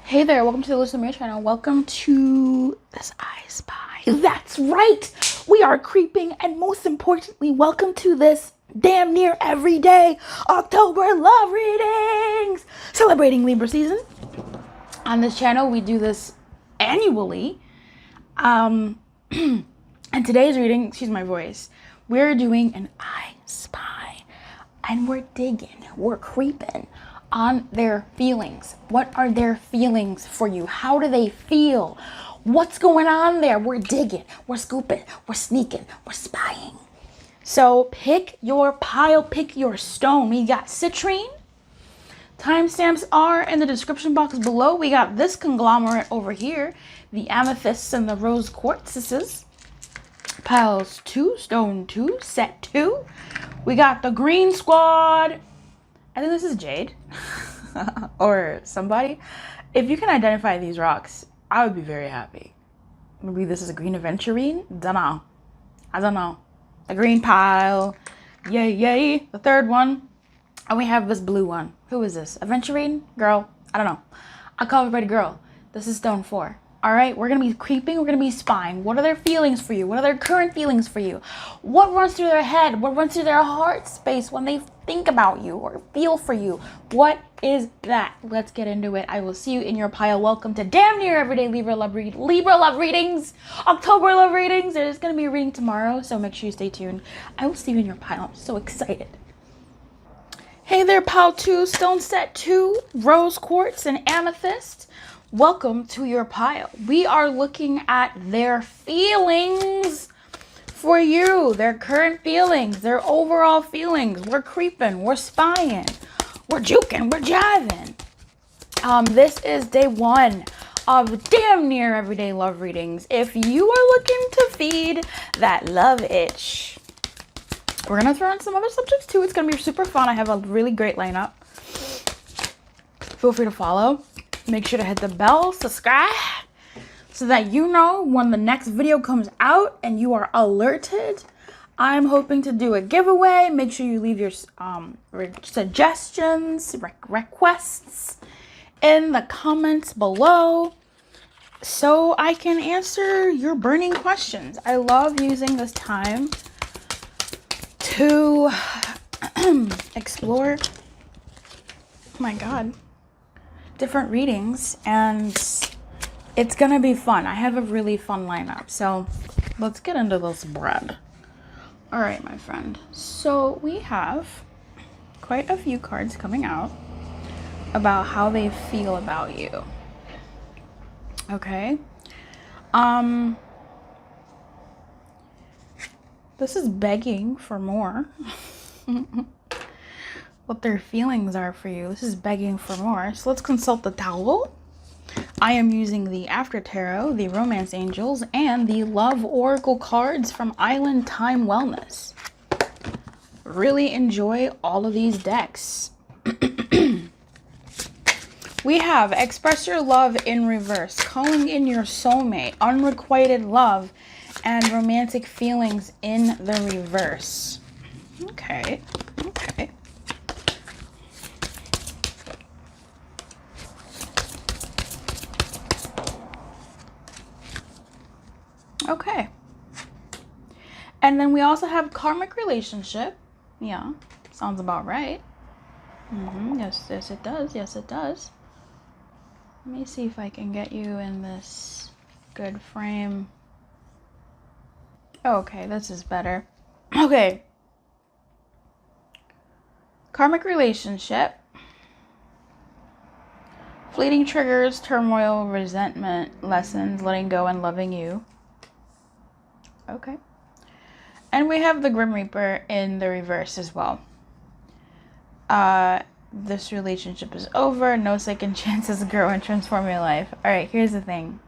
Hey there, welcome to the Listen to Me channel. Welcome to this iSPY. That's right! We are creeping, and most importantly, welcome to this damn near everyday October love readings! Celebrating Libra season. On this channel, we do this annually. And today's reading, excuse my voice, we're doing an iSPY. And we're digging, we're creeping on their feelings. What are their feelings for you? How do they feel? What's going on there? We're digging, we're scooping, we're sneaking, we're spying. So pick your pile, pick your stone. We got citrine. Timestamps are in the description box below. We got this conglomerate over here, the amethysts and the rose quartzuses. Piles 2, stone 2, set 2. We got the green squad. I think this is jade or somebody. If you can identify these rocks, I would be very happy. Maybe this is a green aventurine. I don't know. A green pile. Yay, yay. The third one. And we have this blue one. Who is this? Aventurine? Girl? I don't know. I call everybody girl. This is stone 4. All right, we're going to be creeping. We're going to be spying. What are their feelings for you? What are their current feelings for you? What runs through their head? What runs through their heart space when they think about you or feel for you? What is that? Let's get into it. I will see you in your pile. Welcome to damn near everyday Libra love readings, October love readings. There's going to be a reading tomorrow, so make sure you stay tuned. I will see you in your pile. I'm so excited. Hey there, pile 2, stone set 2, rose quartz and amethyst. Welcome to your pile. We are looking at their feelings for you, their current feelings, their overall feelings. We're creeping, we're spying, we're juking, we're jiving. This is day 1 of damn near everyday love readings. If you are looking to feed that love itch, we're gonna throw in some other subjects too. It's gonna be super fun. I have a really great lineup. Feel free to follow. Make sure to hit the bell, subscribe, so that you know when the next video comes out and you are alerted. I'm hoping to do a giveaway. Make sure you leave your suggestions, requests in the comments below so I can answer your burning questions. I love using this time to explore, oh my God, different readings, and it's gonna be fun. I have a really fun lineup, so let's get into this bread. All right, my friend, so we have quite a few cards coming out about how they feel about you. Okay, this is begging for more. What their feelings are for you. This is begging for more. So let's consult the towel. I am using the After Tarot, the Romance Angels, and the Love Oracle cards from Island Time Wellness. Really enjoy all of these decks. We have Express Your Love in Reverse, Calling in Your Soulmate, Unrequited Love, and Romantic Feelings in the Reverse. Okay, okay. Okay. And then we also have Karmic Relationship. Yeah, sounds about right. Yes, yes it does. Yes it does. Let me see if I can get you in this good frame. Okay, this is better. Okay. Karmic Relationship. Fleeting triggers, turmoil, resentment, lessons, letting go and loving you. Okay. And we have the Grim Reaper in the reverse as well. This relationship is over. No second chances to grow and transform your life. All right, here's the thing.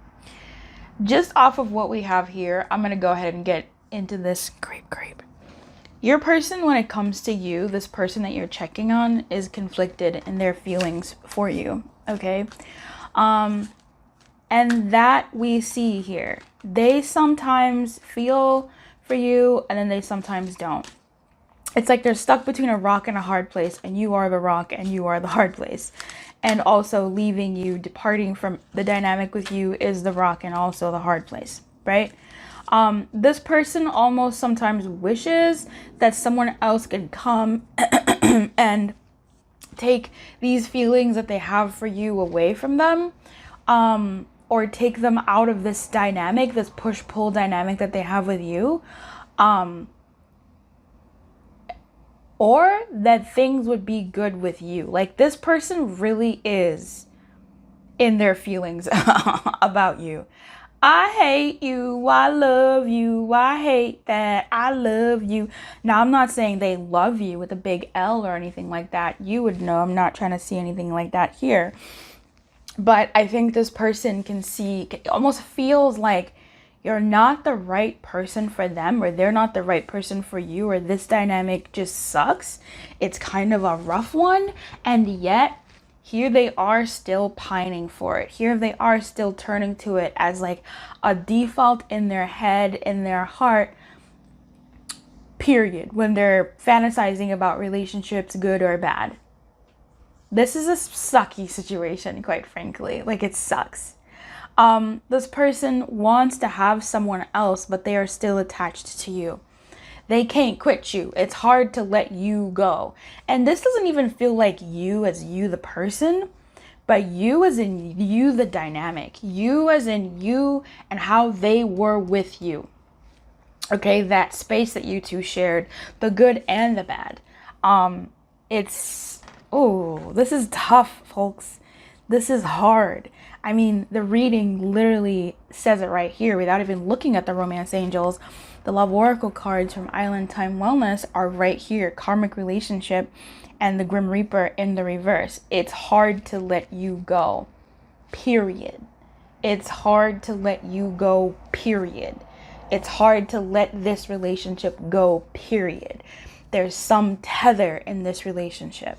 Just off of what we have here, I'm going to go ahead and get into this creep. Your person, when it comes to you, this person that you're checking on, is conflicted in their feelings for you. Okay? And that we see here. They sometimes feel for you and then they sometimes don't. it's like they're stuck between a rock and a hard place, and you are the rock and you are the hard place. And also leaving you, departing from the dynamic with you is the rock and also the hard place, right? This person almost sometimes wishes that someone else can come and take these feelings that they have for you away from them, or take them out of this dynamic, this push-pull dynamic that they have with you, or that things would be good with you. Like, this person really is in their feelings about you. I hate you, I love you, I hate that, I love you. Now, I'm not saying they love you with a big L or anything like that. You would know I'm not trying to see anything like that here. But I think this person can see, it almost feels like you're not the right person for them, or they're not the right person for you, or this dynamic just sucks. It's kind of a rough one, and yet here they are still pining for it. Here they are still turning to it as like a default in their head, in their heart, period, when they're fantasizing about relationships, good or bad. This is a sucky situation, quite frankly. Like, it sucks. This person wants to have someone else, but they are still attached to you. They can't quit you. It's hard to let you go. And this doesn't even feel like you as you the person, but you as in you the dynamic. You as in you and how they were with you. Okay, that space that you two shared, the good and the bad. This is tough, folks. This is hard. I mean, the reading literally says it right here without even looking at the romance angels. The love oracle cards from Island Time Wellness are right here. Karmic relationship and the Grim Reaper in the reverse. It's hard to let you go, period. It's hard to let you go, period. It's hard to let this relationship go, period. There's some tether in this relationship.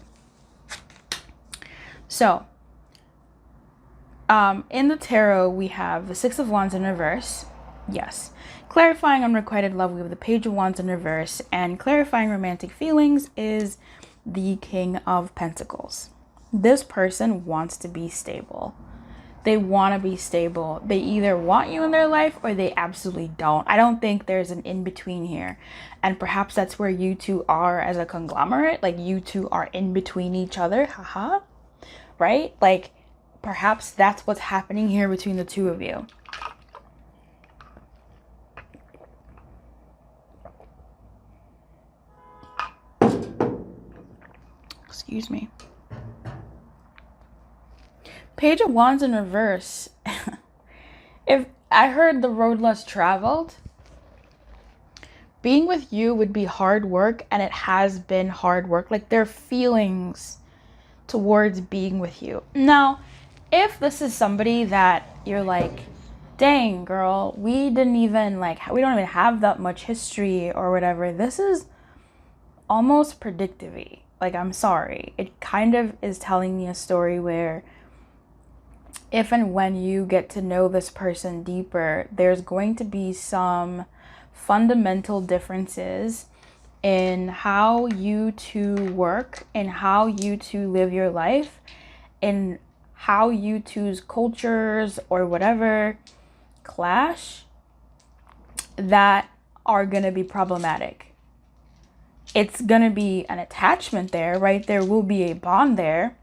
So, in the tarot, we have the Six of Wands in reverse. Yes. Clarifying unrequited love, we have the Page of Wands in reverse. And clarifying romantic feelings is the King of Pentacles. This person wants to be stable. They want to be stable. They either want you in their life or they absolutely don't. I don't think there's an in-between here. And perhaps that's where you two are as a conglomerate. Like, you two are in between each other. Haha. Right? Like, perhaps that's what's happening here between the two of you. Excuse me. Page of Wands in reverse. If I heard the road less traveled, being with you would be hard work, and it has been hard work. Like, their feelings towards being with you. Now, if this is somebody that you're like, dang girl, we don't even have that much history or whatever, this is almost predictive-y. Like, I'm sorry. It kind of is telling me a story where if and when you get to know this person deeper, there's going to be some fundamental differences in how you two work, in how you two live your life, in how you two's cultures or whatever clash, that are going to be problematic. It's going to be an attachment there, right? There will be a bond there.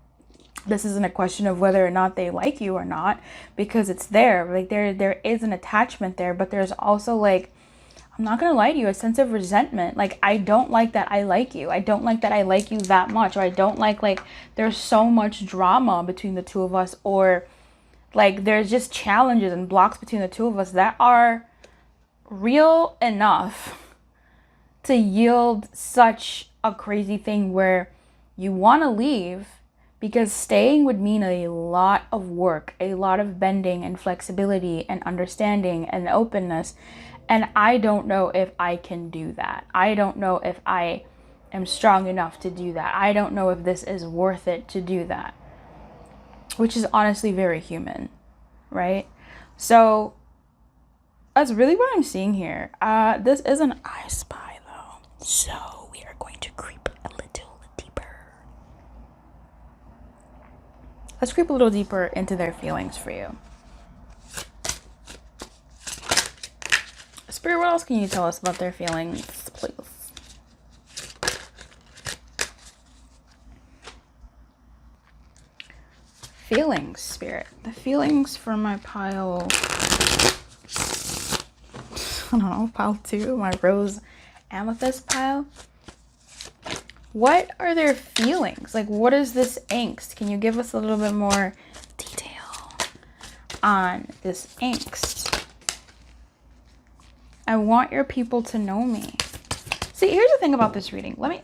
This isn't a question of whether or not they like you or not, because it's there. Like, there is an attachment there, but there's also, like, I'm not going to lie to you, a sense of resentment. Like, I don't like that I like you. I don't like that I like you that much. Or I don't like, there's so much drama between the two of us. Or, like, there's just challenges and blocks between the two of us that are real enough to yield such a crazy thing where you want to leave, because staying would mean a lot of work, a lot of bending and flexibility and understanding and openness. And I don't know if I can do that. I don't know if I am strong enough to do that. I don't know if this is worth it to do that. Which is honestly very human, right? So that's really what I'm seeing here. This is an iSPY though. So we are going to creep a little deeper. Let's creep a little deeper into their feelings for you. Spirit, what else can you tell us about their feelings, please? Feelings, Spirit. The feelings for my pile, I don't know, pile 2, my rose amethyst pile. What are their feelings? Like, what is this angst? Can you give us a little bit more detail on this angst? I want your people to know me. See, here's the thing about this reading. Let me...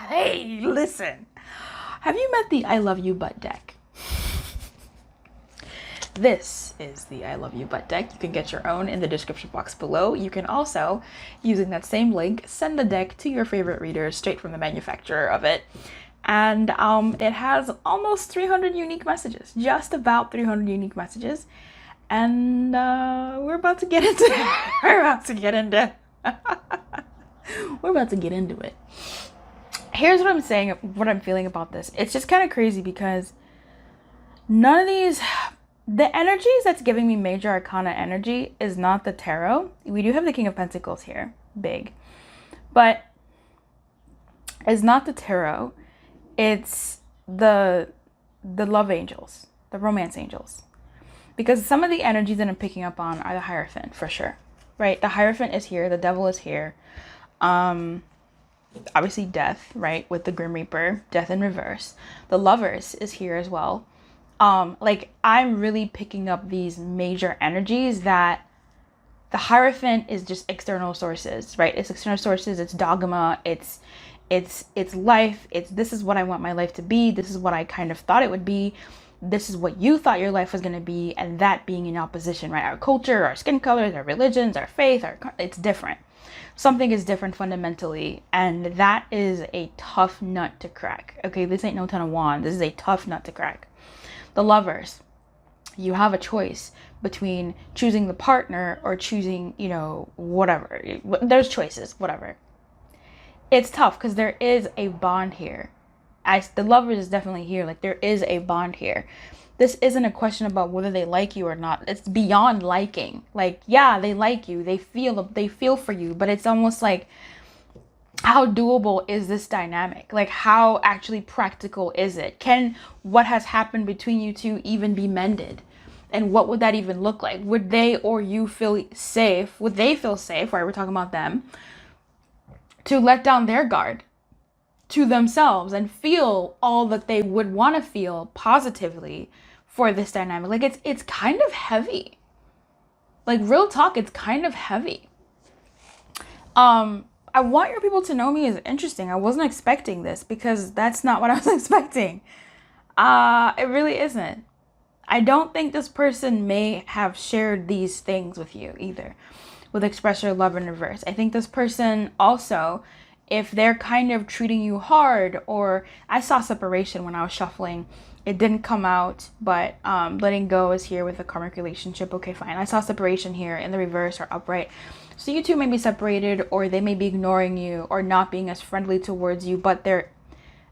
Hey, listen. Have you met the I Love You Butt deck? This is the I Love You Butt deck. You can get your own in the description box below. You can also, using that same link, send the deck to your favorite readers straight from the manufacturer of it. And it has almost 300 unique messages, just about 300 unique messages. And we're about to get into it. We're about to get into it. Here's what I'm saying, what I'm feeling about this. It's just kind of crazy because none of these, the energies that's giving me major arcana energy is not the tarot. We do have the King of Pentacles here, big, but it's not the tarot. It's the love angels, the romance angels. Because some of the energies that I'm picking up on are the Hierophant, for sure, right? The Hierophant is here, the Devil is here. Obviously death, right, with the Grim Reaper, death in reverse. The Lovers is here as well. Like, I'm really picking up these major energies that the Hierophant is just external sources, right? It's external sources, it's dogma, it's life, it's this is what I want my life to be, this is what I kind of thought it would be, this is what you thought your life was going to be, and that being in opposition, right? Our culture, our skin colors, our religions, our faith, it's different. Something is different fundamentally, and that is a tough nut to crack. Okay, this ain't no Ten of Wands. This is a tough nut to crack. The Lovers, you have a choice between choosing the partner or choosing, you know, whatever. There's choices, whatever. It's tough because there is a bond here. The Lovers is definitely here. Like, there is a bond here. This isn't a question about whether they like you or not. It's beyond liking. Like, yeah, they like you. They feel for you. But it's almost like, how doable is this dynamic? Like, how actually practical is it? Can what has happened between you two even be mended? And what would that even look like? Would they or you feel safe? Would they feel safe, right? We're talking about them. To let down their guard to themselves and feel all that they would want to feel positively for this dynamic. Like, it's kind of heavy. Like, real talk, it's kind of heavy. I want your people to know me is interesting. I wasn't expecting this because that's not what I was expecting. It really isn't. I don't think this person may have shared these things with you either, with express your love in reverse. I think this person also, if they're kind of treating you hard, or I saw separation when I was shuffling. It didn't come out, but letting go is here with a karmic relationship. Okay, fine. I saw separation here in the reverse or upright. So you two may be separated, or they may be ignoring you or not being as friendly towards you, but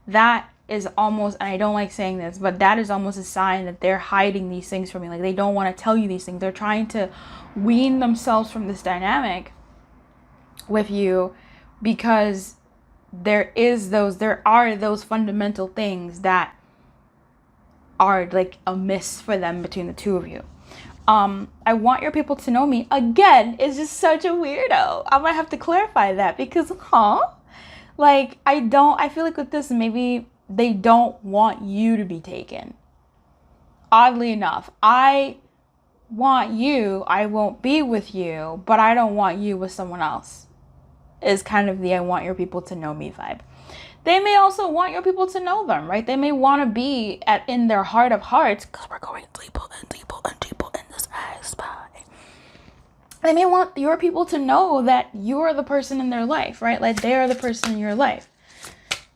that is almost, and I don't like saying this, but that is almost a sign that they're hiding these things from you. Like, they don't want to tell you these things. They're trying to wean themselves from this dynamic with you because there are those fundamental things that are like amiss for them between the two of you. I want your people to know me again is just such a weirdo. I might have to clarify that because like, I feel like with this, maybe they don't want you to be taken. Oddly enough, I want you, I won't be with you, but I don't want you with someone else is kind of the I want your people to know me vibe. They may also want your people to know them, right? They may want to be in their heart of hearts, because we're going deeper and deeper and deeper in this iSPY. They may want your people to know that you're the person in their life, right? Like, they are the person in your life.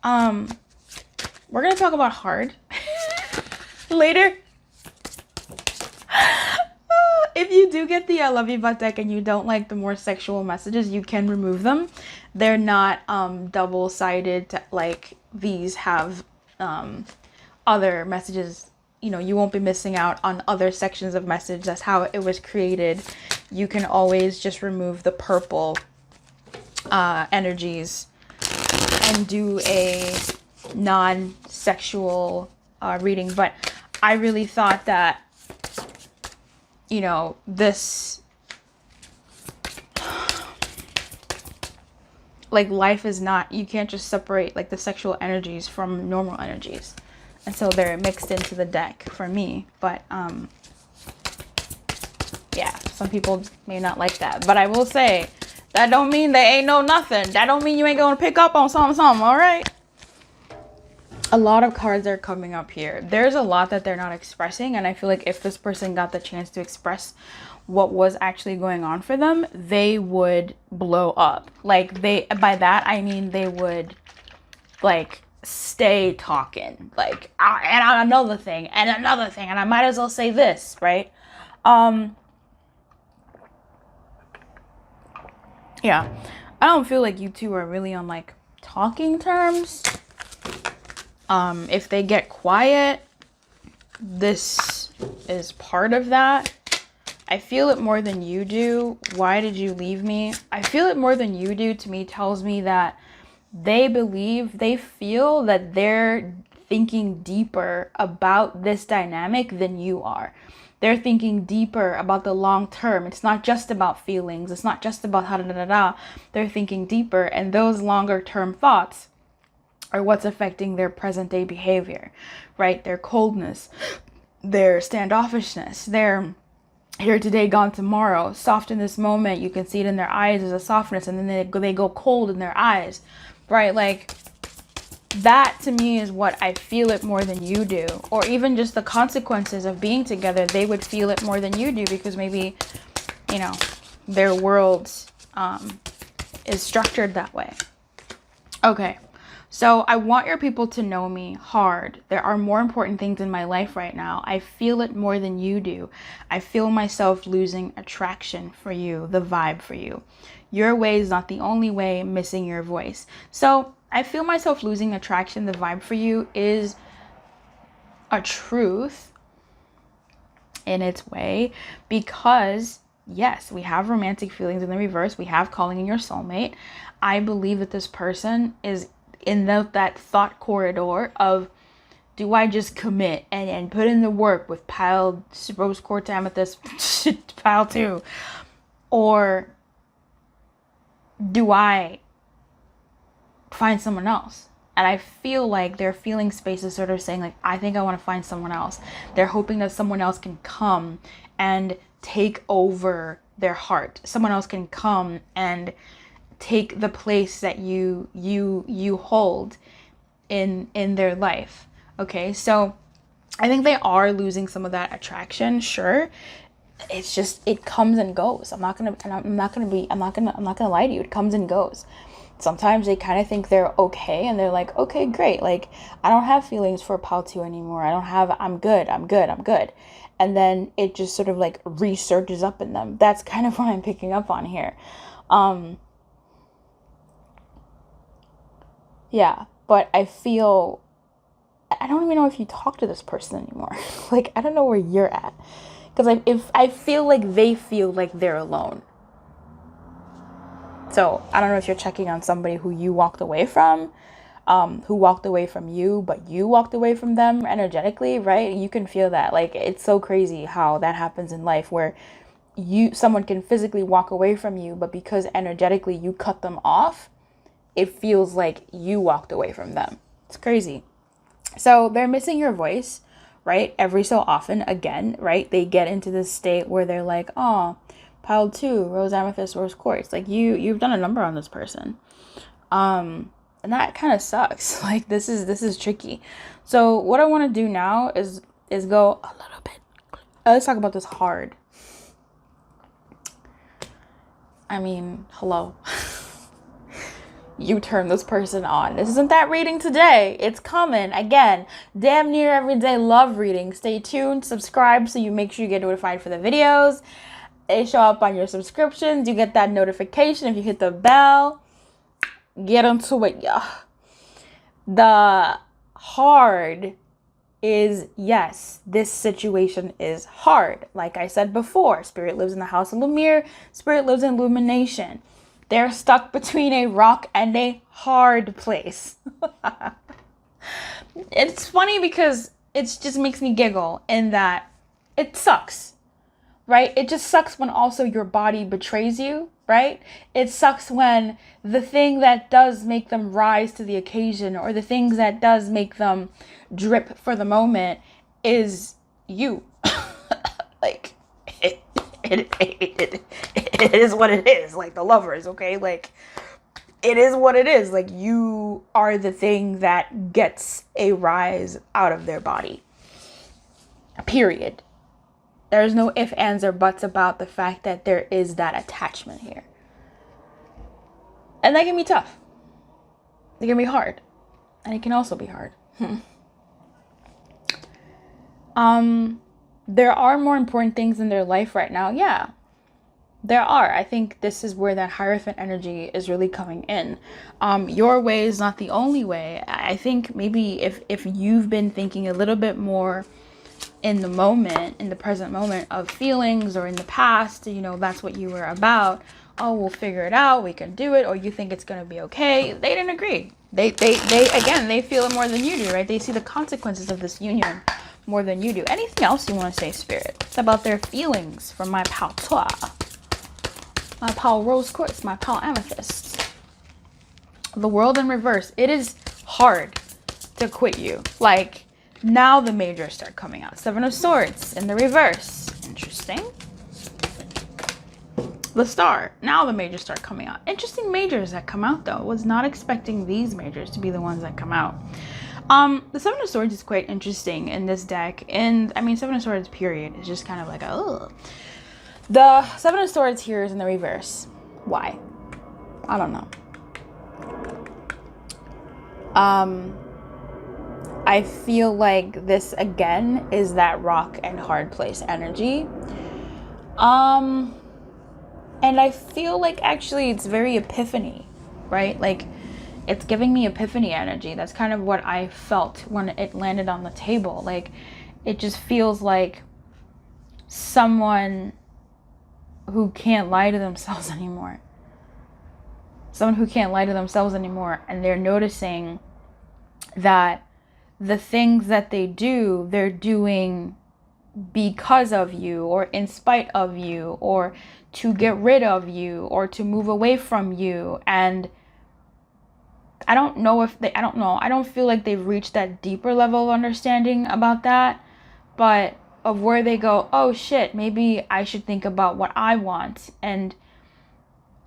We're going to talk about hard later. if you do get the I love you butt deck and you don't like the more sexual messages, you can remove them. They're not double-sided like these have other messages. You know, you won't be missing out on other sections of message. That's how it was created. You can always just remove the purple energies and do a non-sexual reading. But I really thought that, you know, this, like, life is not, you can't just separate like the sexual energies from normal energies. And so they're mixed into the deck for me. But yeah, some people may not like that. But I will say, that don't mean they ain't know nothing. That don't mean you ain't gonna pick up on something, all right? A lot of cards are coming up here. There's a lot that they're not expressing. And I feel like if this person got the chance to express what was actually going on for them, they would blow up. Like, by that, I mean they would, like, stay talking. Like, and another thing, and another thing. And I might as well say this, right? Yeah, I don't feel like you two are really on like talking terms. If they get quiet, this is part of that. I feel it more than you do. Why did you leave me? I feel it more than you do, to me tells me that they feel that they're thinking deeper about this dynamic than you are. They're thinking deeper about the long term. It's not just about feelings. It's not just about how da. They're thinking deeper, and those longer term thoughts are what's affecting their present day behavior, right? Their coldness, their standoffishness, their here today, gone tomorrow, soft in this moment. You can see it in their eyes as a softness, and then they go cold in their eyes, right? Like, that to me is what I feel it more than you do. Or even just the consequences of being together, they would feel it more than you do, because maybe, you know, their world is structured that way. Okay, so I want your people to know me hard. There are more important things in my life right now. I feel it more than you do. I feel myself losing attraction for you, the vibe for you. Your way is not the only way, missing your voice. So I feel myself losing attraction, the vibe for you is a truth in its way, because yes, we have romantic feelings in the reverse. We have calling in your soulmate. I believe that this person is in that thought corridor of, do I just commit and put in the work with piled rose quartz amethyst pile 2, or do I find someone else? And I feel like their feeling space is sort of saying, like, I think I want to find someone else. They're hoping that someone else can come and take over their heart. Someone else can come and take the place that you hold in their life. Okay, so I think they are losing some of that attraction. Sure, it's just, it comes and goes. I'm not gonna lie to you. It comes and goes. Sometimes they kind of think they're okay, and they're like, okay, great. Like, I don't have feelings for pal 2 anymore. I'm good. And then it just sort of like resurges up in them. That's kind of what I'm picking up on here. Yeah, but I don't even know if you talk to this person anymore. Like, I don't know where you're at. Because I feel like they feel like they're alone. So I don't know if you're checking on somebody who you walked away from, who walked away from you, but you walked away from them energetically, right? You can feel that. Like, it's so crazy how that happens in life, where someone can physically walk away from you, but because energetically you cut them off, it feels like you walked away from them. It's crazy. So they're missing your voice, right? Every so often, again, right? They get into this state where they're like, oh, pile 2, rose amethyst, rose quartz. Like, you've done a number on this person. And that kind of sucks. Like, this is tricky. So what I want to do now is go a little bit. Let's talk about this hard. I mean, hello. you turn this person on. This isn't that reading today. It's coming. Again, damn near everyday love reading. Stay tuned, subscribe so you make sure you get notified for the videos. They show up on your subscriptions. You get that notification if you hit the bell. Get into it, yeah. The hard is, yes, this situation is hard. Like I said before, Spirit lives in the house of Lumiere. Spirit lives in illumination. They're stuck between a rock and a hard place. It's funny because it just makes me giggle in that it sucks, right? It just sucks when also your body betrays you, right? It sucks when the thing that does make them rise to the occasion, or the things that does make them drip for the moment, is you. Like, it is what it is. Like the lovers, okay? Like, it is what it is. Like, you are the thing that gets a rise out of their body. Period. There's no ifs, ands, or buts about the fact that there is that attachment here. And that can be tough. It can be hard. And it can also be hard. There are more important things in their life right now. Yeah, there are. I think this is where that Hierophant energy is really coming in. Your way is not the only way. I think maybe if you've been thinking a little bit more in the moment, in the present moment of feelings, or in the past, you know, that's what you were about. Oh, we'll figure it out. We can do it. Or you think it's going to be okay. They didn't agree. They again, they feel it more than you do, right? They see the consequences of this union more than you do. Anything else you want to say, Spirit? It's about their feelings from my pal Toa, my pal Rose Quartz, my pal Amethyst. The World in reverse. It is hard to quit you. Like, now the majors start coming out. Seven of Swords in the reverse. Interesting. The Star. Now the majors start coming out. Interesting majors that come out, though. Was not expecting these majors to be the ones that come out. The Seven of Swords is quite interesting in this deck. And, I mean, Seven of Swords, period, is just kind of like, ugh. The Seven of Swords here is in the reverse. Why? I don't know. I feel like this, again, is that rock and hard place energy. And I feel like actually it's very epiphany, right? Like, it's giving me epiphany energy. That's kind of what I felt when it landed on the table. Like, it just feels like someone who can't lie to themselves anymore. Someone who can't lie to themselves anymore. And they're noticing that the things that they do, they're doing because of you, or in spite of you, or to get rid of you, or to move away from you. And I don't know if they, I don't feel like they've reached that deeper level of understanding about that, but of where they go, oh shit, maybe I should think about what I want and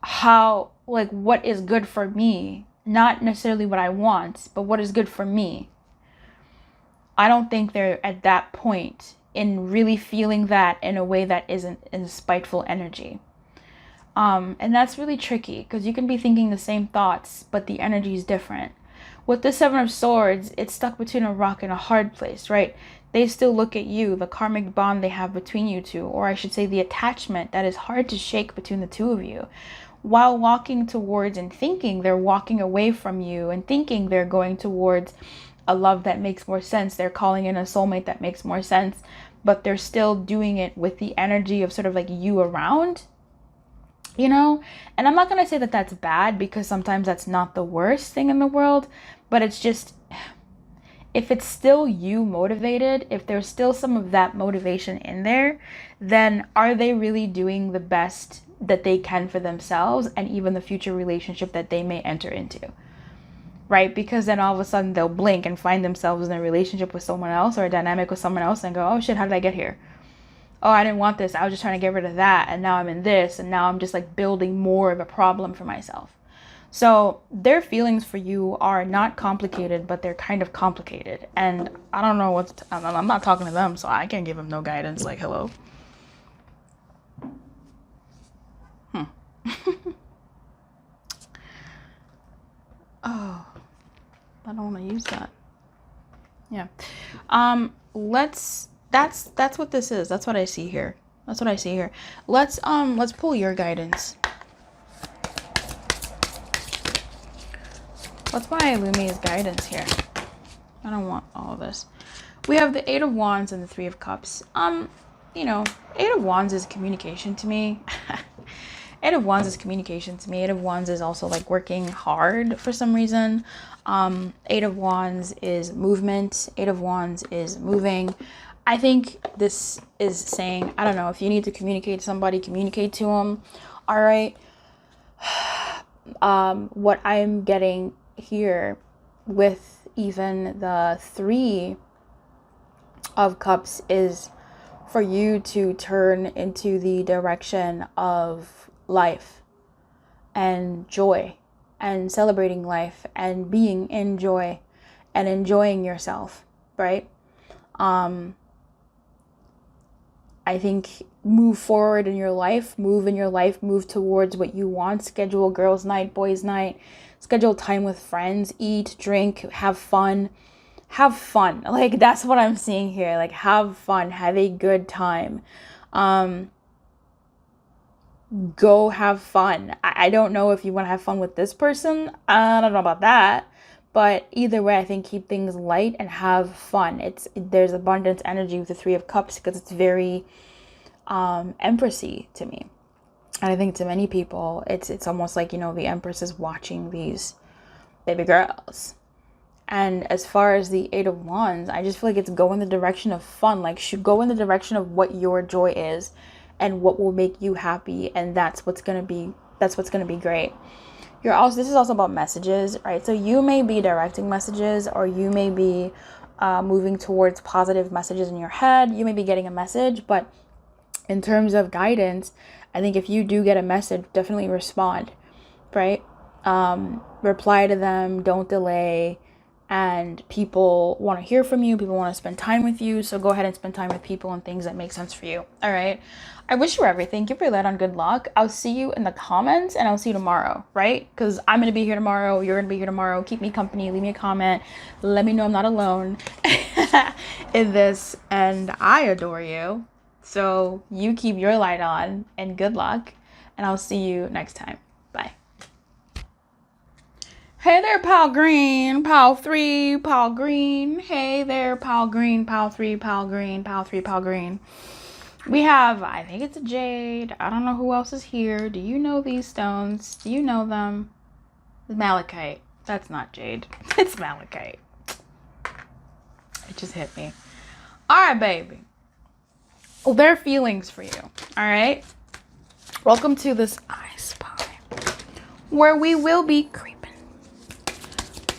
how, like, what is good for me, not necessarily what I want, but what is good for me. I don't think they're at that point in really feeling that in a way that isn't in spiteful energy. And that's really tricky, because you can be thinking the same thoughts, but the energy is different. With the Seven of Swords, it's stuck between a rock and a hard place, right? They still look at you, the karmic bond they have between you two, or I should say the attachment that is hard to shake between the two of you. While walking towards and thinking they're walking away from you, and thinking they're going towards a love that makes more sense. They're calling in a soulmate that makes more sense, but they're still doing it with the energy of sort of like you around, you know? And I'm not going to say that that's bad, because sometimes that's not the worst thing in the world, but it's just, if it's still you motivated, if there's still some of that motivation in there, then are they really doing the best that they can for themselves and even the future relationship that they may enter into? Right? Because then all of a sudden they'll blink and find themselves in a relationship with someone else, or a dynamic with someone else, and go, oh shit, how did I get here? Oh, I didn't want this. I was just trying to get rid of that. And now I'm in this. And now I'm just like building more of a problem for myself. So their feelings for you are not complicated, but they're kind of complicated. And I don't know I'm not talking to them, so I can't give them no guidance. Like, hello. I don't want to use that. Yeah. That's what this is. That's what I see here. That's what I see here. Let's pull your guidance. What's my Lumi's guidance here? I don't want all of this. We have the Eight of Wands and the Three of Cups. You know, Eight of Wands is communication to me. Eight of Wands is communication to me. Eight of Wands is also like working hard for some reason. Eight of Wands is movement. Eight of Wands is moving. I think this is saying, I don't know, if you need to communicate to somebody, communicate to them. All right. What I'm getting here with even the Three of Cups is for you to turn into the direction of life and joy and celebrating life and being in joy and enjoying yourself, right? I think move forward in your life, move towards what you want. Schedule girls' night, boys' night, schedule time with friends, eat, drink, have fun. Have fun. Like, that's what I'm seeing here. Like, have fun, have a good time. Go have fun. I don't know if you want to have fun with this person. I don't know about that. But either way, I think keep things light and have fun. There's abundance energy with the Three of Cups because it's very empressy to me. And I think to many people, it's almost like, you know, the Empress is watching these baby girls. And as far as the Eight of Wands, I just feel like it's go in the direction of fun. Like, should go in the direction of what your joy is and what will make you happy. And that's what's going to be great. This is also about messages, right? So you may be directing messages, or you may be moving towards positive messages in your head. You may be getting a message, but in terms of guidance, I think if you do get a message, definitely respond, right? Reply to them, don't delay. And people want to hear from you. People want to spend time with you. So go ahead and spend time with people and things that make sense for you. All right. I wish you everything. Give your light on good luck. I'll see you in the comments and I'll see you tomorrow, right? Because I'm going to be here tomorrow. You're going to be here tomorrow. Keep me company. Leave me a comment. Let me know I'm not alone in this. And I adore you. So you keep your light on and good luck. And I'll see you next time. Bye. Hey there, Pal Green, Pal 3, Pal Green. Hey there, Pal Green, Pal 3, Pal Green, Pal 3, Pal Green. We have, I think it's a jade. I don't know who else is here. Do you know these stones? Do you know them? Malachite. That's not jade. It's malachite. It just hit me. All right, baby. Well, there are feelings for you. All right. Welcome to this iSPY, where we will be creeping.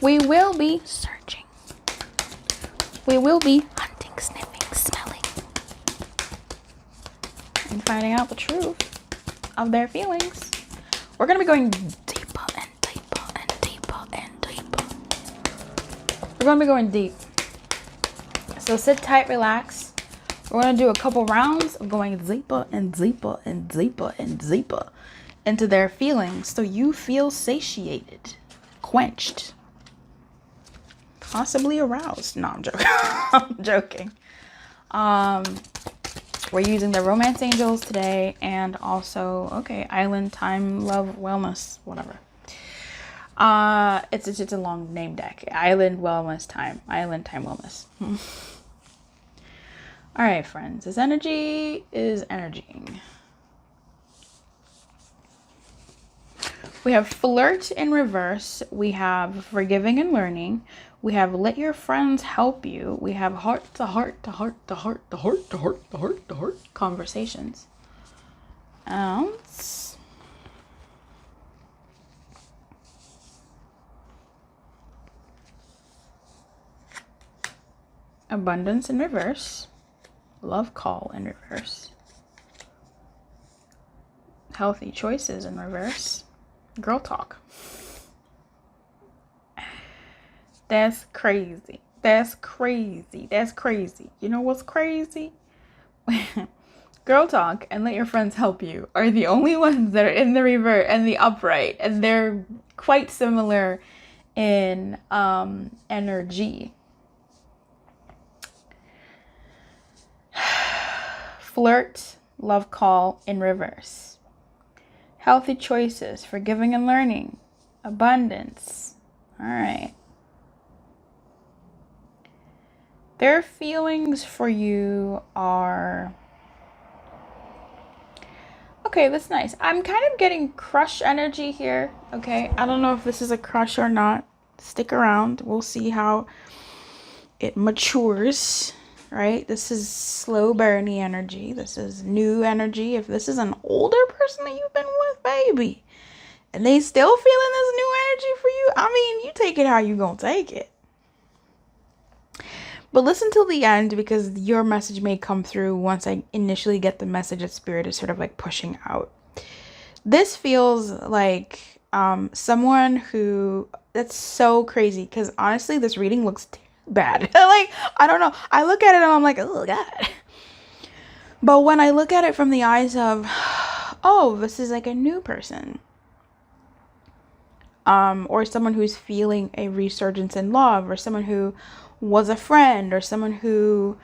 We will be searching. We will be hunting, sniffing, smelling, and finding out the truth of their feelings. We're going to be going deeper and deeper and deeper and deeper. We're going to be going deep. So sit tight, relax. We're going to do a couple rounds of going deeper and deeper and deeper and deeper into their feelings so you feel satiated, quenched, possibly aroused. No, I'm joking. I'm joking. We're using the Romance Angels today, and also, okay, Island, Time, Love, Wellness, whatever. It's a long name deck. Island, Wellness, Time. Island, Time, Wellness. All right, friends. This energy is energying. We have Flirt in reverse. We have Forgiving and Learning. We have Let Your Friends Help You. We have Heart to Heart to Heart to Heart to Heart to Heart to Heart to Heart conversations. Ounce. Abundance in reverse. Love Call in reverse. Healthy Choices in reverse. Girl Talk. That's crazy. That's crazy. That's crazy. You know what's crazy? Girl Talk and Let Your Friends Help You are the only ones that are in the reverse and the upright. And they're quite similar in energy. Flirt, love call in reverse. Healthy choices, forgiving and learning. Abundance. All right. Their feelings for you are... Okay, that's nice. I'm kind of getting crush energy here. Okay, I don't know if this is a crush or not. Stick around. We'll see how it matures, right? This is slow burny energy. This is new energy. If this is an older person that you've been with, baby, and they still feeling this new energy for you, I mean, you take it how you gonna take it. But listen till the end, because your message may come through once I initially get the message that Spirit is sort of like pushing out. This feels like someone who... That's so crazy, because honestly, this reading looks bad. Like, I don't know. I look at it and I'm like, oh God. But when I look at it from the eyes of, oh, this is like a new person. Or someone who's feeling a resurgence in love, or someone who was a friend, or someone who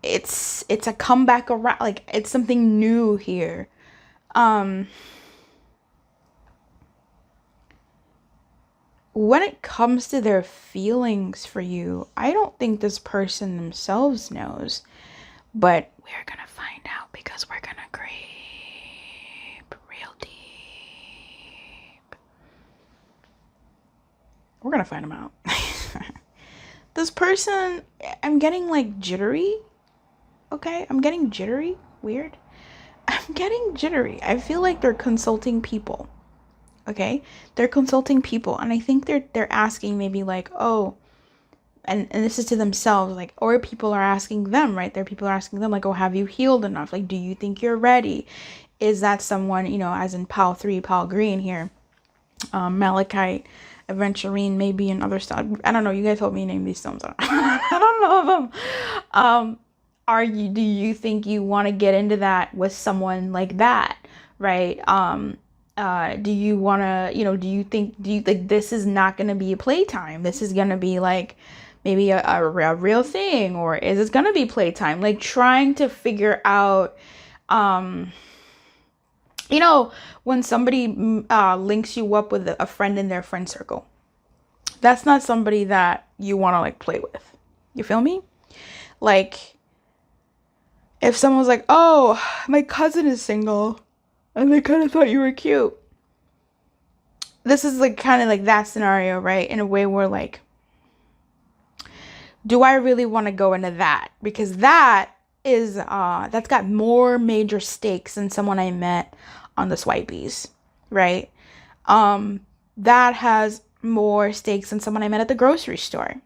it's a comeback around, like it's something new here. When it comes to their feelings for you, I don't think this person themselves knows, but we're gonna find out, because we're gonna creep real deep. We're gonna find them out. This person, I'm getting like jittery. Okay, I'm getting jittery. Weird. I'm getting jittery. I feel like they're consulting people. Okay, they're consulting people, and I think they're asking maybe like, oh, and this is to themselves, like, or people are asking them, right? There are people are asking them like, oh, have you healed enough? Like, do you think you're ready? Is that someone, you know, as in Pal 3, Pal Green here, Malachite, Aventurine, maybe, and other stuff. I don't know. You guys help me name these stones. I don't know of them. Do you think you want to get into that with someone like that, right? Do you want to, you know, do you think this is not going to be a playtime? This is going to be like maybe a real thing, or is it going to be playtime? Like trying to figure out, you know, when somebody links you up with a friend in their friend circle, that's not somebody that you want to like play with. You feel me? Like if someone's like, oh, my cousin is single and they kind of thought you were cute. This is like kind of like that scenario, right? In a way where like, do I really want to go into that? Because that is, that's got more major stakes than someone I met on the Swipies, right? That has more stakes than someone I met at the grocery store.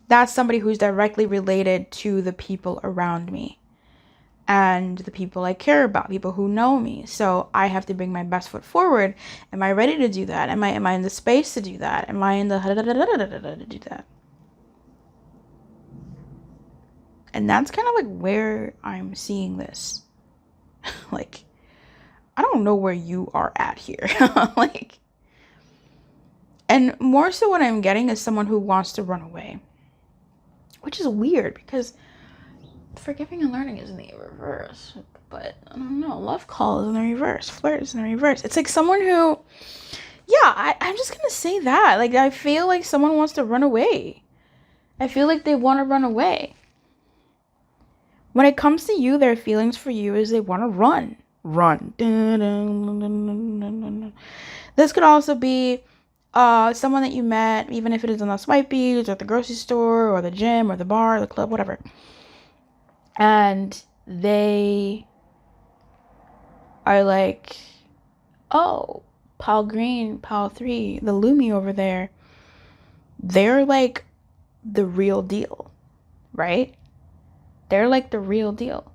That's somebody who's directly related to the people around me and the people I care about, people who know me. So I have to bring my best foot forward. Am I ready to do that? Am I in the space to do that? Am I in the to do that? And that's kind of like where I'm seeing this. Like, I don't know where you are at here. Like, and more so what I'm getting is someone who wants to run away, which is weird because forgiving and learning is in the reverse. But I don't know, love call is in the reverse, flirt is in the reverse. It's like someone who, yeah, I'm just gonna say that. Like, I feel like someone wants to run away. I feel like they want to run away. When it comes to you, their feelings for you is they want to run. This could also be someone that you met, even if it is on the Swipies or at the grocery store or the gym or the bar or the club, whatever. And they are like, oh, Pal Green, Pal 3, the Lumi over there, they're like the real deal, right? They're like the real deal.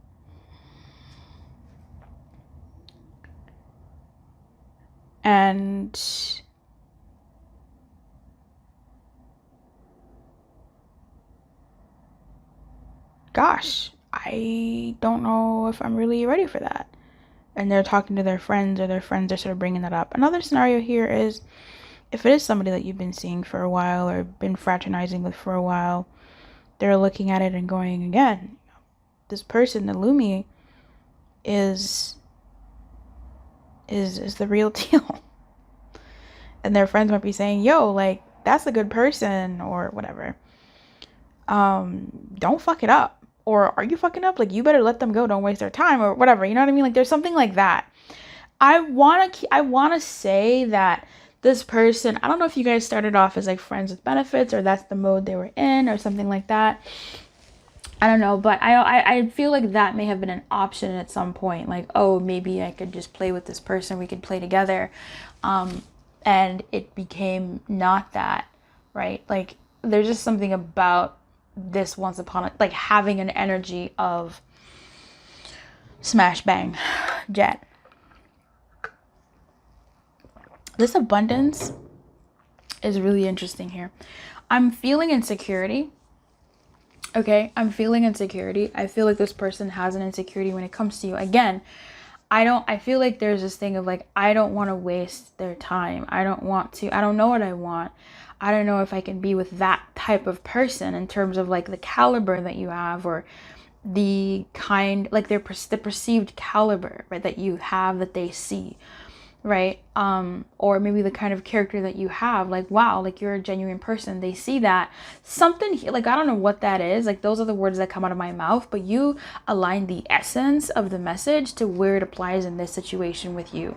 And gosh, I don't know if I'm really ready for that. And they're talking to their friends, or their friends are sort of bringing that up. Another scenario here is if it is somebody that you've been seeing for a while or been fraternizing with for a while, they're looking at it and going, again, this person, the Lumi, is the real deal. And their friends might be saying, yo, like, that's a good person or whatever. Don't fuck it up. Or are you fucking up? Like, you better let them go. Don't waste their time or whatever. You know what I mean? Like, there's something like that. I want to say that this person, I don't know if you guys started off as like friends with benefits or that's the mode they were in or something like that. I don't know, but I feel like that may have been an option at some point. Like, oh, maybe I could just play with this person. We could play together. And it became not that, right? Like, there's just something about this once upon a, like, having an energy of smash bang jet. This abundance is really interesting here. I'm feeling insecurity. Okay, I'm feeling insecurity. I feel like this person has an insecurity when it comes to you. Again, I feel like there's this thing of like, I don't want to waste their time. I don't know what I want. I don't know if I can be with that type of person in terms of like the caliber that you have or the kind, like the perceived caliber, right, that you have, that they see, right? Or maybe the kind of character that you have, like, wow, like you're a genuine person. They see that something here, like, I don't know what that is. Like, those are the words that come out of my mouth, but you align the essence of the message to where it applies in this situation with you.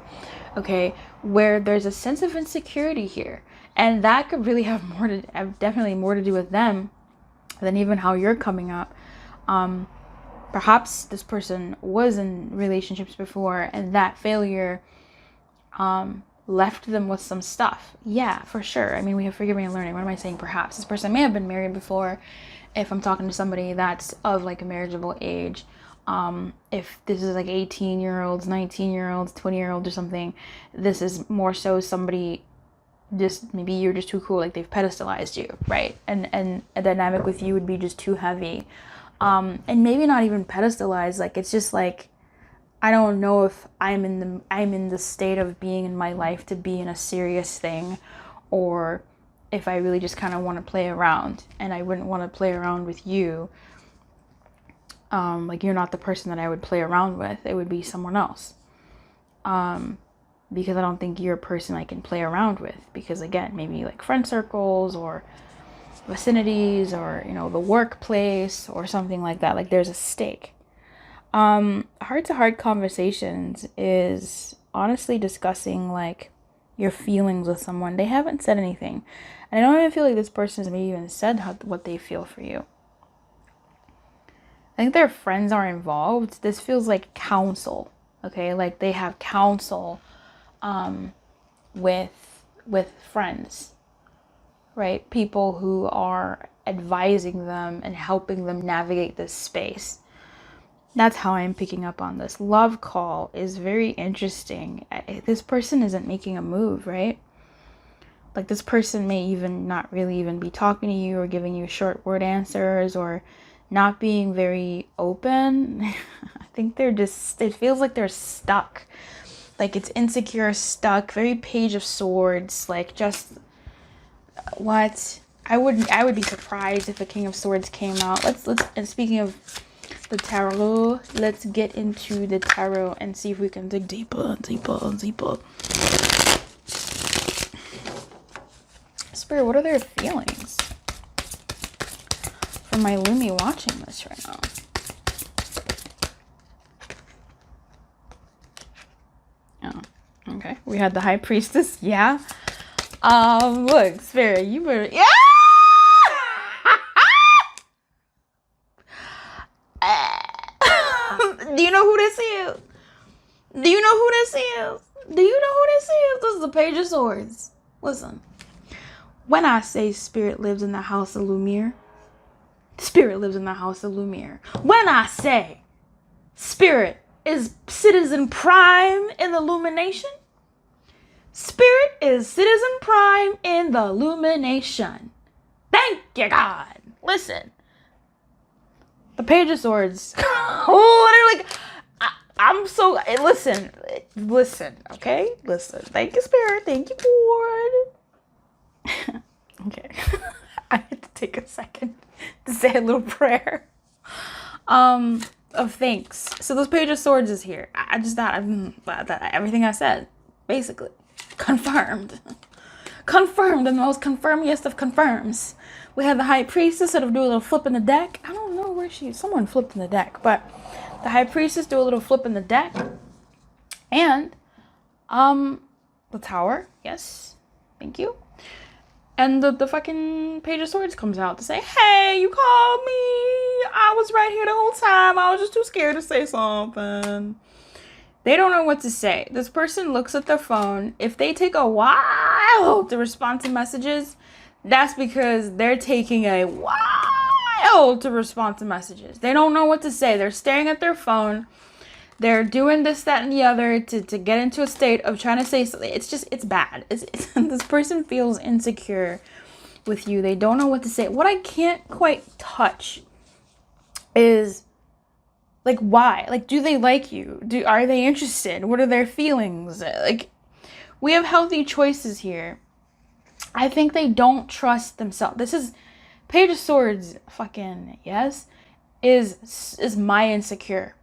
Okay. Where there's a sense of insecurity here, and that could really have definitely more to do with them than even how you're coming up. Perhaps this person was in relationships before and that failure left them with some stuff. Yeah, for sure. I mean, we have forgiving and learning. What am I saying? Perhaps this person may have been married before. If I'm talking to somebody that's of like a marriageable age, if this is like 18-year-olds, 19-year-olds, 20-year-olds or something, this is more so somebody just, maybe you're just too cool, like they've pedestalized you, right? And a dynamic with you would be just too heavy. And maybe not even pedestalized, like it's just like, I don't know if I'm in the state of being in my life to be in a serious thing, or if I really just kind of want to play around, and I wouldn't want to play around with you. Like, you're not the person that I would play around with. It would be someone else. Because I don't think you're a person I can play around with, because again, maybe like friend circles or vicinities or, you know, the workplace or something like that. Like, there's a stake. Heart-to-heart conversations is honestly discussing like your feelings with someone. They haven't said anything, and I don't even feel like this person has maybe even said what they feel for you. I think their friends are involved. This feels like counsel. Okay, like they have counsel with friends, right? People who are advising them and helping them navigate this space. That's how I'm picking up on this. Love call is very interesting. This person isn't making a move, right? Like, this person may even not really even be talking to you or giving you short word answers or not being very open. I think they're just, it feels like they're stuck. Like, it's insecure, stuck, very Page of Swords. Like, just, what? I would be surprised if a King of Swords came out. And speaking of the tarot, let's get into the tarot and see if we can dig deeper and deeper and deeper. Spirit, what are their feelings for my Lumi watching this right now? Oh, okay. We had the High Priestess. Yeah. Look, Spirit, you better, yeah. Do you know who this is? Do you know who this is? Do you know who this is? This is the Page of Swords. Listen. When I say Spirit lives in the house of Lumiere, Spirit lives in the house of Lumiere. When I say Spirit is citizen prime in the illumination, Spirit is citizen prime in the illumination. Thank you, God. Listen. The Page of Swords. Oh, they're like, I'm so, listen, okay? Listen. Thank you, Spirit. Thank you, Lord. take a second to say a little prayer of thanks. So this Page of Swords is here. I just thought everything I said, basically, confirmed. Confirmed in the most confirmiest of confirms. We have the High Priestess sort of do a little flip in the deck. I don't know where someone flipped in the deck, but the High Priestess do a little flip in the deck. And the Tower, yes, thank you. And the fucking Page of Swords comes out to say, hey, you called me. I was right here the whole time. I was just too scared to say something. They don't know what to say. This person looks at their phone. If they take a while to respond to messages, that's because they're taking a while to respond to messages. They don't know what to say. They're staring at their phone. They're doing this, that, and the other to get into a state of trying to say something. It's bad. This person feels insecure with you. They don't know what to say. What I can't quite touch is, like, why? Like, do they like you? Are they interested? What are their feelings? Like, we have healthy choices here. I think they don't trust themselves. This is Page of Swords, fucking, yes, is my insecure.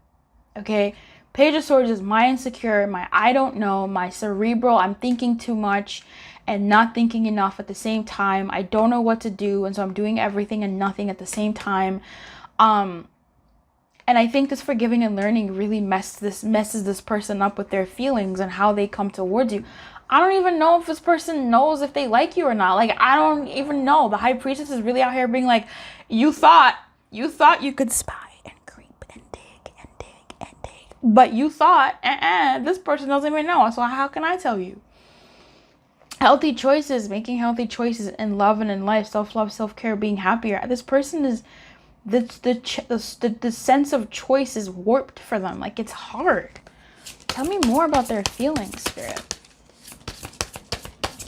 Okay, Page of Swords is my insecure, my I don't know, my cerebral, I'm thinking too much and not thinking enough at the same time. I don't know what to do, and so I'm doing everything and nothing at the same time. And I think this forgiving and learning really messes this person up with their feelings and how they come towards you. I don't even know if this person knows if they like you or not. Like, I don't even know. The High Priestess is really out here being like, you thought you could spy. But you thought, this person doesn't even know. So how can I tell you? Healthy choices, making healthy choices in love and in life, self-love, self-care, being happier. This person is, the sense of choice is warped for them. Like, it's hard. Tell me more about their feelings, Spirit.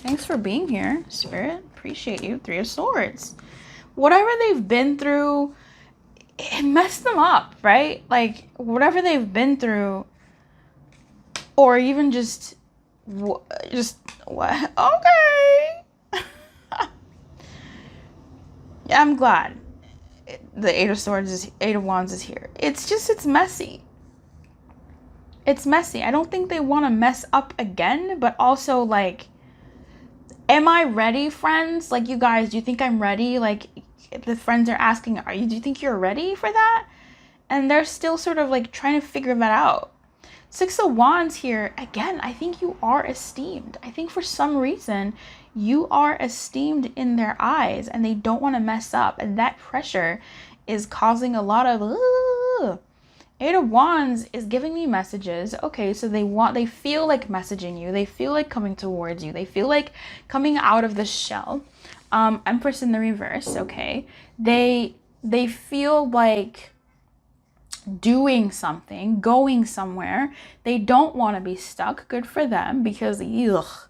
Thanks for being here, Spirit. Appreciate you. Three of Swords. Whatever they've been through, it messed them up, right? Like, whatever they've been through, or even just what? Okay. Yeah, I'm glad the Eight of Wands is here. It's messy. It's messy. I don't think they want to mess up again, but also, like, am I ready, friends? Like, you guys, do you think I'm ready? Like, the friends are asking, do you think you're ready for that? And they're still sort of like trying to figure that out. Six of Wands here, again, I think you are esteemed. I think for some reason you are esteemed in their eyes and they don't want to mess up. And that pressure is causing a lot of, Eight of Wands is giving me messages. Okay, so they feel like messaging you. They feel like coming towards you. They feel like coming out of the shell. Empress in the reverse, okay. They feel like doing something, going somewhere. They don't want to be stuck. Good for them, because ugh.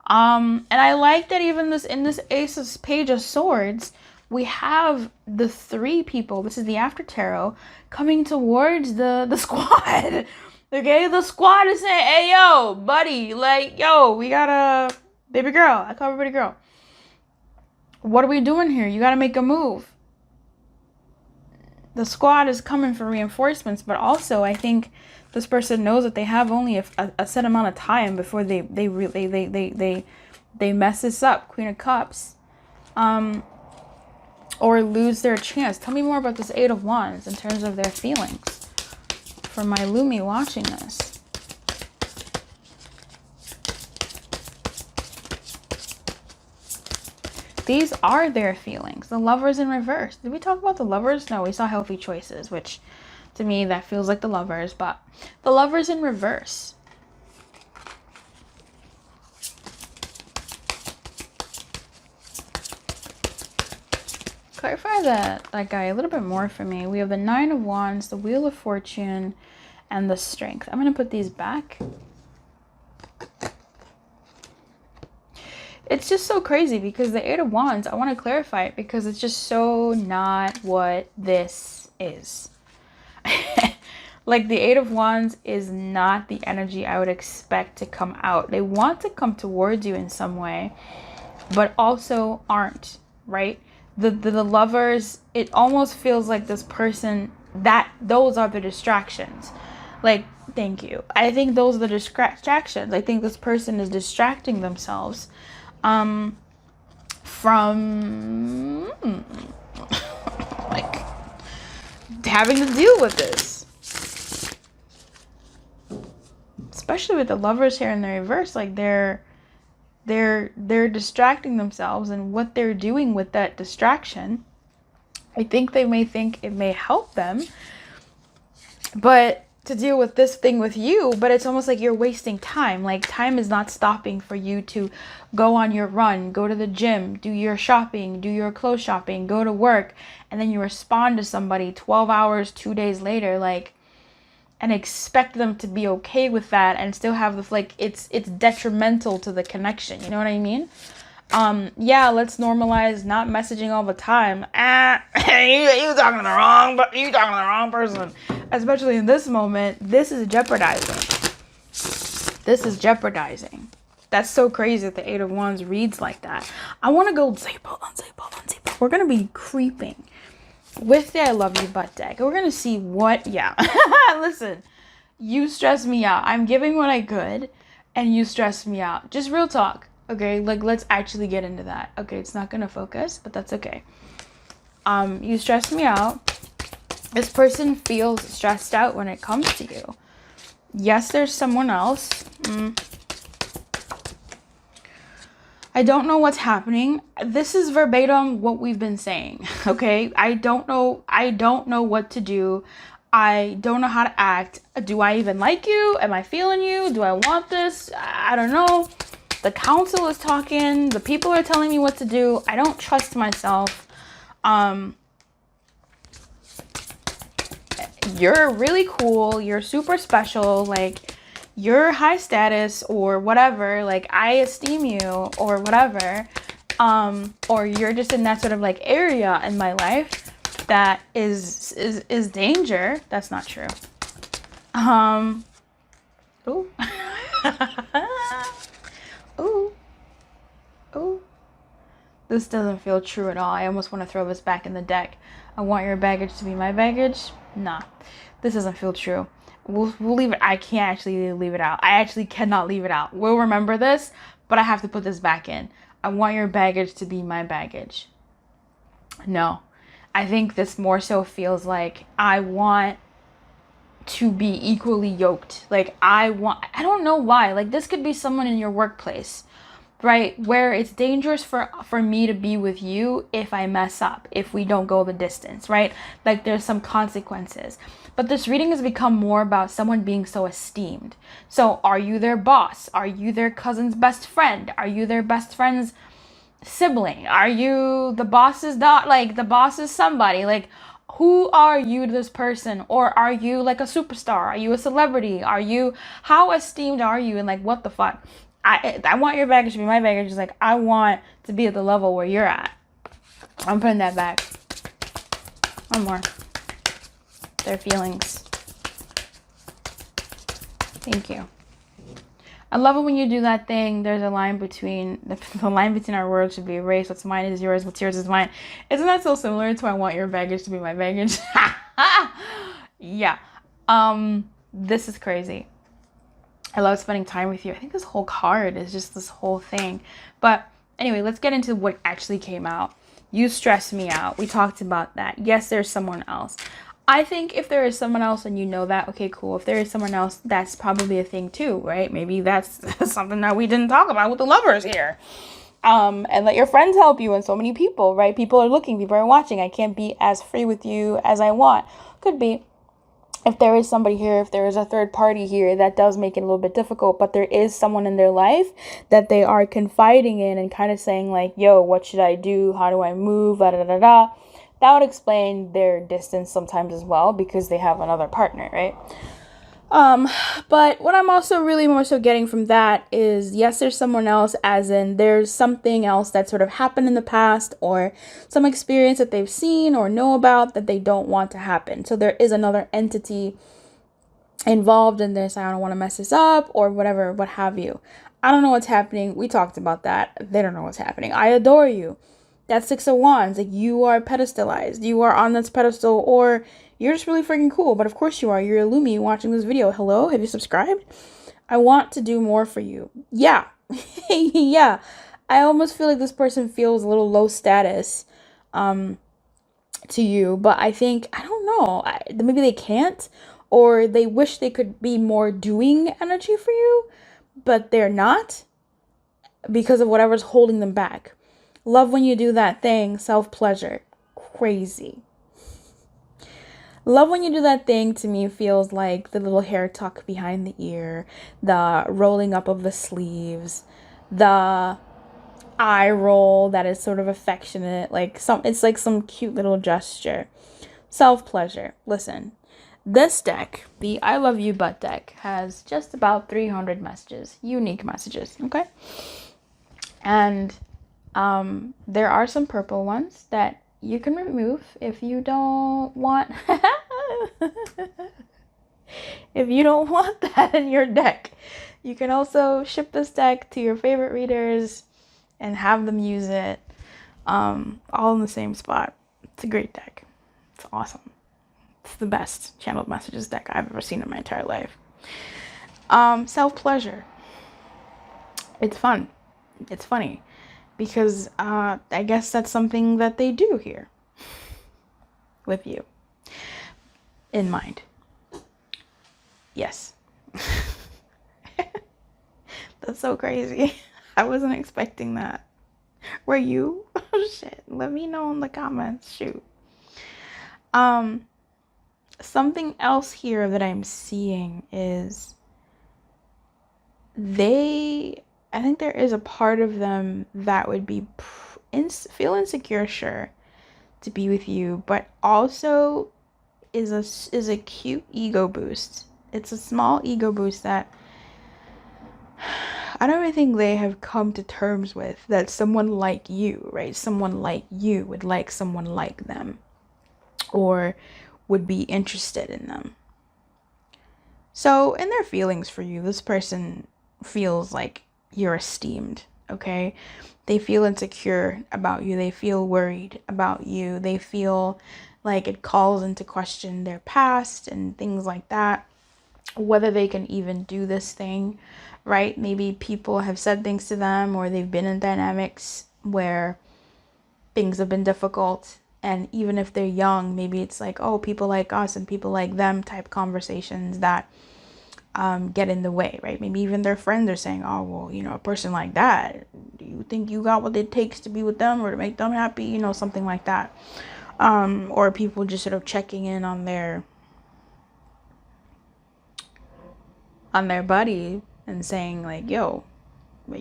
And I like that even in this Page of Swords, we have the three people, this is the After Tarot, coming towards the squad. Okay, the squad is saying, hey, yo, buddy, like, yo, we got a baby girl. I call everybody girl. What are we doing here? You got to make a move. The squad is coming for reinforcements, but also I think this person knows that they have only a set amount of time before they mess this up. Queen of Cups, or lose their chance. Tell me more about this Eight of Wands in terms of their feelings for my Lumi watching this. These are their feelings. The Lovers in reverse. Did we talk about the Lovers? No, we saw healthy choices, which to me that feels like the Lovers, but the Lovers in reverse. Clarify that guy a little bit more for me. We have the Nine of Wands, the Wheel of Fortune, and the Strength. I'm going to put these back. It's just so crazy because the Eight of Wands, I want to clarify it because it's just so not what this is. Like, the Eight of Wands is not the energy I would expect to come out. They want to come towards you in some way, but also aren't, right? the lovers, it almost feels like this person, that those are the distractions. Like, thank you. I think those are the distractions. I think this person is distracting themselves from like having to deal with this. Especially with the lovers here in the reverse, like they're distracting themselves, and what they're doing with that distraction, I think they may think it may help them, but to deal with this thing with you, but it's almost like you're wasting time. Like, time is not stopping for you to go on your run, go to the gym, do your shopping, do your clothes shopping, go to work, and then you respond to somebody 12 hours, 2 days later, like, and expect them to be okay with that, and still have this, like, it's detrimental to the connection. You know what I mean? Yeah, let's normalize not messaging all the time. You talking to the wrong person. Especially in this moment, this is jeopardizing. This is jeopardizing. That's so crazy that the Eight of Wands reads like that. I want to go unstable. We're going to be creeping with the I love you butt deck. We're going to see what, yeah. Listen, you stress me out. I'm giving what I could, and you stress me out. Just real talk. Okay, like, let's actually get into that. Okay, it's not gonna focus, but that's okay. You stress me out. This person feels stressed out when it comes to you. Yes, there's someone else. I don't know what's happening. This is verbatim what we've been saying, okay? I don't know what to do. I don't know how to act. Do I even like you? Am I feeling you? Do I want this? I don't know. The council is talking. The people are telling me what to do. I don't trust myself. You're really cool. You're super special. Like, you're high status or whatever. Like, I esteem you or whatever. Or you're just in that sort of like area in my life that is danger. That's not true. Ooh. Ooh. This doesn't feel true at all. I almost want to throw this back in the deck. I want your baggage to be my baggage. Nah, this doesn't feel true. We'll leave it. I can't actually leave it out. I actually cannot leave it out. We'll remember this, but I have to put this back in. I want your baggage to be my baggage. No, I think this more so feels like I want to be equally yoked. Like, I don't know why. Like, this could be someone in your workplace, right? Where it's dangerous for me to be with you if I mess up, if we don't go the distance, right? Like, there's some consequences. But this reading has become more about someone being so esteemed. So are you their boss? Are you their cousin's best friend? Are you their best friend's sibling? Are you the boss's daughter? Like, the boss is somebody. Like, who are you to this person? Or are you like a superstar? Are you a celebrity? How esteemed are you? And like, what the fuck? I want your baggage to be my baggage. It's like, I want to be at the level where you're at. I'm putting that back. One more. Their feelings. Thank you. I love it when you do that thing. There's a line between, the line between our words should be erased. What's mine is yours. What's yours is mine. Isn't that so similar to I want your baggage to be my baggage? Yeah. This is crazy. I love spending time with you. I think this whole card is just this whole thing. But anyway, let's get into what actually came out. You stress me out. We talked about that. Yes, there's someone else. I think if there is someone else and you know that, okay, cool. If there is someone else, that's probably a thing too, right? Maybe that's something that we didn't talk about with the lovers here. And let your friends help you, and so many people, right? People are looking, people are watching. I can't be as free with you as I want. Could be. If there is somebody here, if there is a third party here, that does make it a little bit difficult, but there is someone in their life that they are confiding in and kind of saying like, yo, what should I do? How do I move? Da, da, da, da. That would explain their distance sometimes as well, because they have another partner, right? But what I'm also really more so getting from that is, yes, there's someone else, as in there's something else that sort of happened in the past, or some experience that they've seen or know about that they don't want to happen. So there is another entity involved in this. I don't want to mess this up or whatever, what have you. I don't know what's happening. We talked about that. They don't know what's happening. I adore you. That Six of Wands, like you are pedestalized. You are on this pedestal, or you're just really freaking cool. But of course you are. You're a Lumi watching this video. Hello? Have you subscribed? I want to do more for you. Yeah. Yeah. I almost feel like this person feels a little low status to you. But I think, I don't know. Maybe they can't. Or they wish they could be more doing energy for you. But they're not. Because of whatever's holding them back. Love when you do that thing, self-pleasure. Crazy. Love when you do that thing to me feels like the little hair tuck behind the ear, the rolling up of the sleeves, the eye roll that is sort of affectionate, it's like some cute little gesture. Self-pleasure. Listen, this deck, the I Love You Butt deck, has just about 300 messages, unique messages, okay? And there are some purple ones that you can remove if you don't want if you don't want that in your deck. You can also ship this deck to your favorite readers and have them use it all in the same spot. It's a great deck. It's awesome. It's the best channeled messages deck I've ever seen in my entire life. Self-pleasure. It's fun. It's funny. Because I guess that's something that they do here with you in mind. Yes. That's so crazy. I wasn't expecting that. Were you? Oh, shit. Let me know in the comments. Shoot. Something else here that I'm seeing is I think there is a part of them that would be feel insecure, sure, to be with you, but also is a cute ego boost. It's a small ego boost that I don't really think they have come to terms with, that someone like you, right? Someone like you would like someone like them, or would be interested in them. So in their feelings for you, this person feels like you're esteemed, okay? They feel insecure about you. They feel worried about you. They feel like it calls into question their past and things like that. Whether they can even do this thing, right? Maybe people have said things to them, or they've been in dynamics where things have been difficult. And even if they're young, maybe it's like, oh, people like us and people like them type conversations that get in the way, right? Maybe even their friends are saying, oh, well, you know, a person like that, do you think you got what it takes to be with them or to make them happy? You know, something like that. Or people just sort of checking in on their buddy and saying like, yo,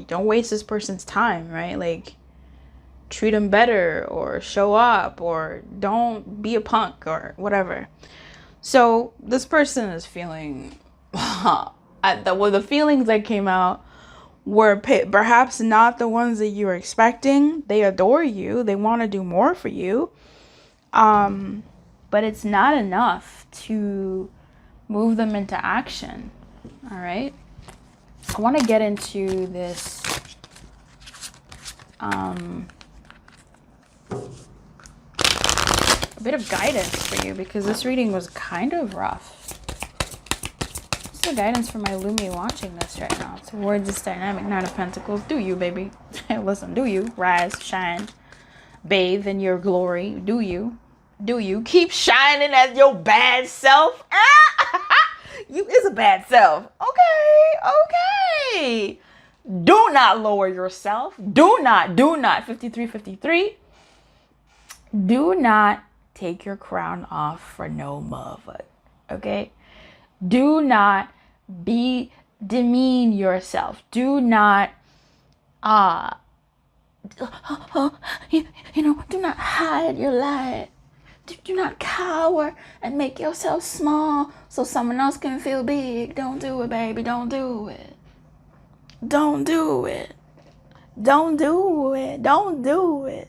don't waste this person's time, right? Like, treat them better, or show up, or don't be a punk, or whatever. So this person is feeling the feelings that came out were perhaps not the ones that you were expecting. They adore you. They want to do more for you. But it's not enough to move them into action. All right. I want to get into this a bit of guidance for you, because this reading was kind of rough. What's the guidance for my Lumi watching this right now towards this dynamic? Nine of Pentacles. Do you, baby? Listen, do you rise, shine, bathe in your glory? Do you? Do you keep shining as your bad self? You is a bad self. Okay. Do not lower yourself. Do not, 5353. Do not take your crown off for no motherfucker. Okay? Do not demean yourself. Do not do not hide your light. Do not cower and make yourself small so someone else can feel big. Don't do it, baby. Don't do it. Don't do it. Don't do it. Don't do it.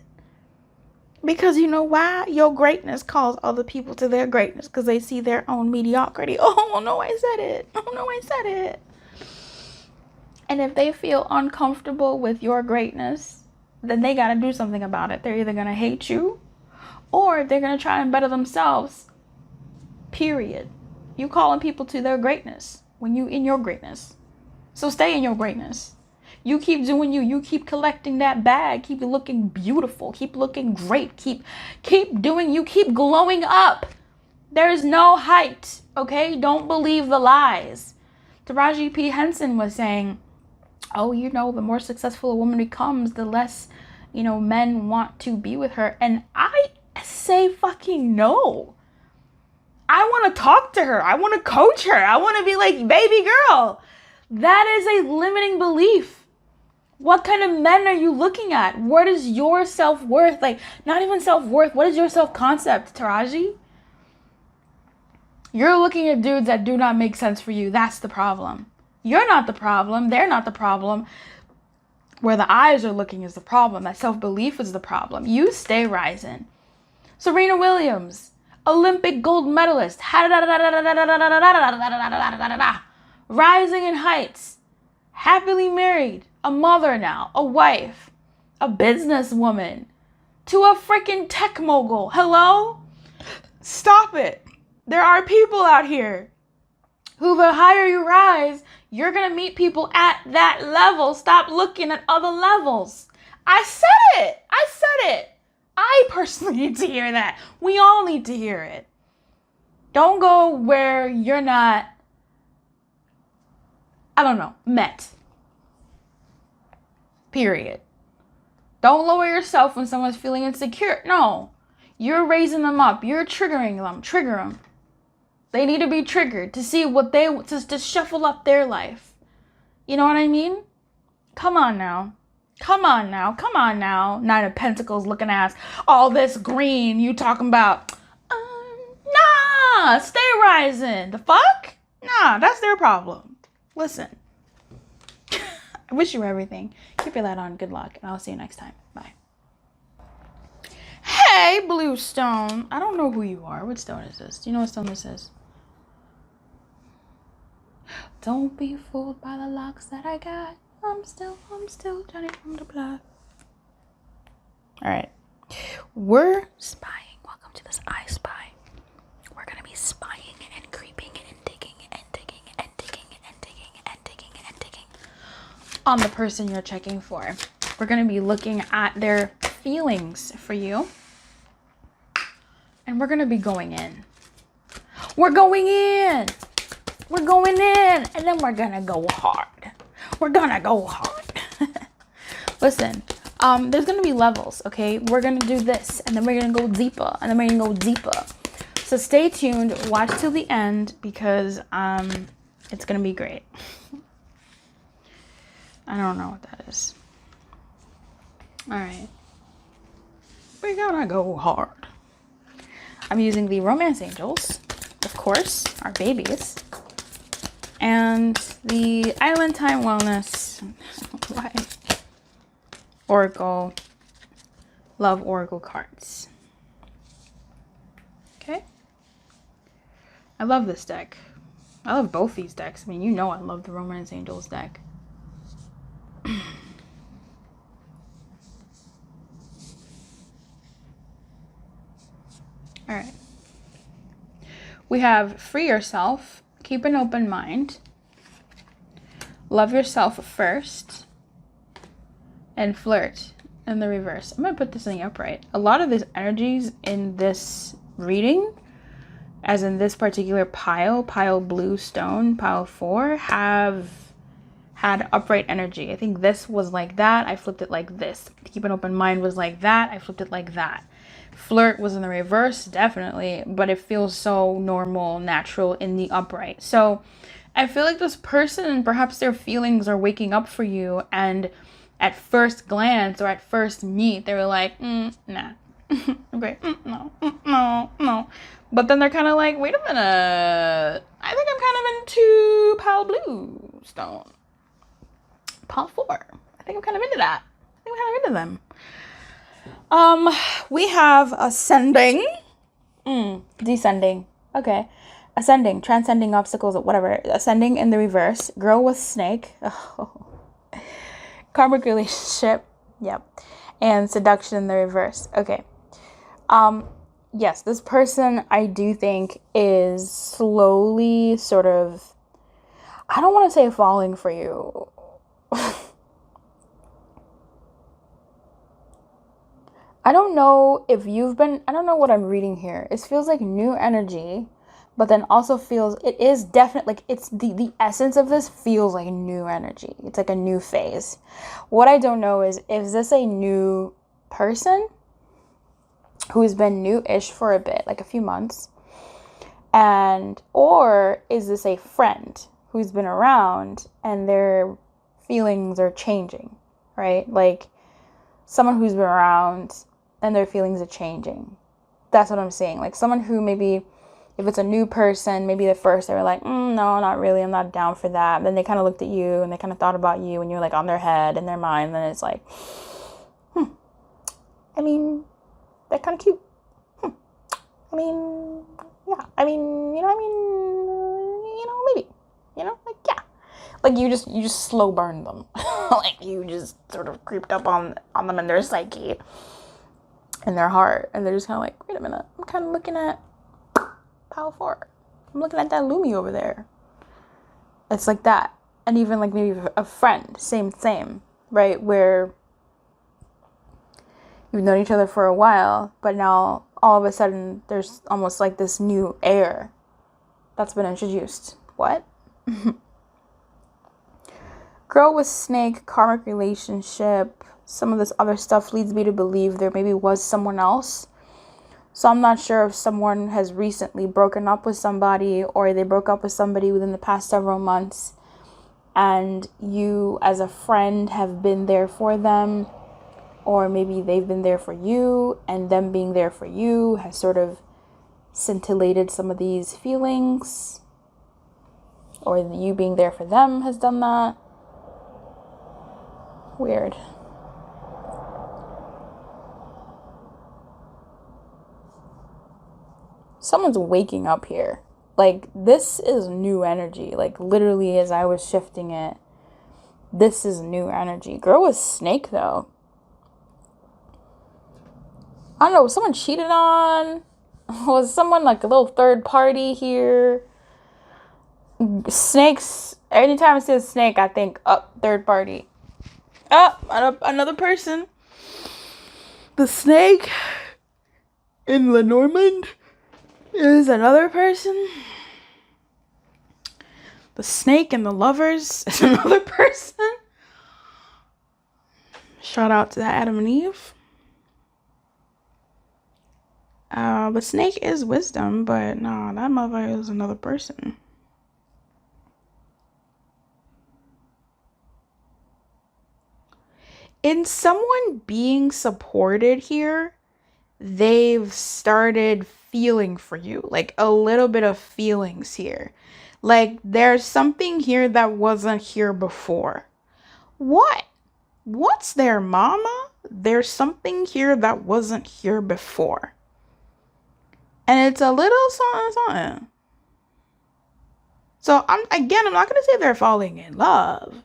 Because you know why? Your greatness calls other people to their greatness, because they see their own mediocrity. Oh, no, I said it. Oh, no, I said it. And if they feel uncomfortable with your greatness, then they got to do something about it. They're either going to hate you or they're going to try and better themselves. Period. You calling people to their greatness when you in your greatness. So stay in your greatness. You keep doing you. You keep collecting that bag. Keep looking beautiful. Keep looking great. Keep doing you. Keep glowing up. There's no height. Okay? Don't believe the lies. Taraji P. Henson was saying, oh, you know, the more successful a woman becomes, the less, you know, men want to be with her. And I say fucking no. I want to talk to her. I want to coach her. I want to be like, baby girl. That is a limiting belief. What kind of men are you looking at? What is your self-worth? Like, not even self-worth. What is your self-concept, Taraji? You're looking at dudes that do not make sense for you. That's the problem. You're not the problem. They're not the problem. Where the eyes are looking is the problem. That self-belief is the problem. You stay rising. Serena Williams, Olympic gold medalist. Rising in heights. Happily married. A mother now. A wife. A businesswoman. To a freaking tech mogul. Hello? Stop it. There are people out here who, the higher you rise, you're going to meet people at that level. Stop looking at other levels. I said it. I personally need to hear that. We all need to hear it. Don't go where you're not, I don't know, met. Period. Don't lower yourself when someone's feeling insecure. No. You're raising them up. You're triggering them. Trigger them. They need to be triggered to see what they, to shuffle up their life. You know what I mean? Come on now. Nine of Pentacles looking ass. All this green you talking about. Nah, stay rising. The fuck? Nah, that's their problem. Listen. I wish you everything. Keep your light on. Good luck. And I'll see you next time. Bye. Hey, blue stone. I don't know who you are. What stone is this? Do you know what stone this is? Don't be fooled by the locks that I got. I'm still Johnny from the block. Alright. We're spying. Welcome to this iSPY. We're going to be spying and creeping and digging and digging and digging and digging and digging and digging on the person you're checking for. We're going to be looking at their feelings for you. And we're going to be going in. We're going in. And then we're going to go hard. Listen, there's going to be levels, okay? We're going to do this, and then we're going to go deeper, and then we're going to go deeper. So stay tuned. Watch till the end, because it's going to be great. I don't know what that is. All right. We're going to go hard. I'm using the Romance Angels, of course, our babies, and the Island Time Wellness Oracle, Love Oracle cards. Okay. I love this deck. I love both these decks. I mean, you know I love the Romance Angels deck. All right. We have free yourself, keep an open mind, love yourself first, and flirt in the reverse. I'm going to put this in the upright. A lot of these energies in this reading, as in this particular pile blue stone, pile 4, have had upright energy. I think this was like that. I flipped it like this. Keep an open mind was like that. I flipped it like that. Flirt was in the reverse, definitely, but it feels so normal, natural in the upright. So I feel like this person, perhaps their feelings are waking up for you, and at first glance or at first meet, they were like, nah. Okay, no. But then they're kind of like, wait a minute. I think I'm kind of into pile blue stone. Pile 4. I think I'm kind of into that. I think I'm kind of into them. We have ascending, descending, okay, ascending, transcending obstacles, whatever, ascending in the reverse, girl with snake, karmic relationship, yep, and seduction in the reverse. Okay. Yes, this person I do think is slowly sort of, I don't want to say falling for you. I don't know if you've been, I don't know what I'm reading here. It feels like new energy, but then also feels, it is definitely, like, it's the essence of this feels like new energy. It's like a new phase. What I don't know is this a new person who's been new-ish for a bit, like a few months? And, or is this a friend who's been around and their feelings are changing, right? Like someone who's been around and their feelings are changing. That's what I'm saying. Like someone who maybe, if it's a new person, maybe at first they were like, no, not really. I'm not down for that. Then they kind of looked at you and they kind of thought about you and you're like on their head and their mind. And then it's like, I mean, they're kind of cute. I mean, yeah. I mean, maybe, like, yeah. Like you just slow burn them. Like you just sort of creeped up on them in their psyche, in their heart. And they're just kind of like, wait a minute. I'm kind of looking at Pile 4. I'm looking at that Lumi over there. It's like that. And even like maybe a friend, same, right? Where you've known each other for a while, but now all of a sudden there's almost like this new air that's been introduced. What? Girl with snake, karmic relationship. Some of this other stuff leads me to believe there maybe was someone else. So I'm not sure if someone has recently broken up with somebody or they broke up with somebody within the past several months and you as a friend have been there for them, or maybe they've been there for you and them being there for you has sort of scintillated some of these feelings, or you being there for them has done that. Weird. Someone's waking up here. Like, this is new energy. Like, literally, as I was shifting it, this is new energy. Girl with snake, though. I don't know, was someone cheated on? Was someone like a little third party here? Snakes, anytime I see a snake, I think, third party. Another person. The snake in Lenormand is another person. The snake and the lovers is another person. Shout out to Adam and Eve. The snake is wisdom, but no, that mother is another person. In someone being supported here, they've started feeling for you, like a little bit of feelings here. Like there's something here that wasn't here before. What's there, mama? There's something here that wasn't here before. And it's a little something. So I'm not going to say they're falling in love.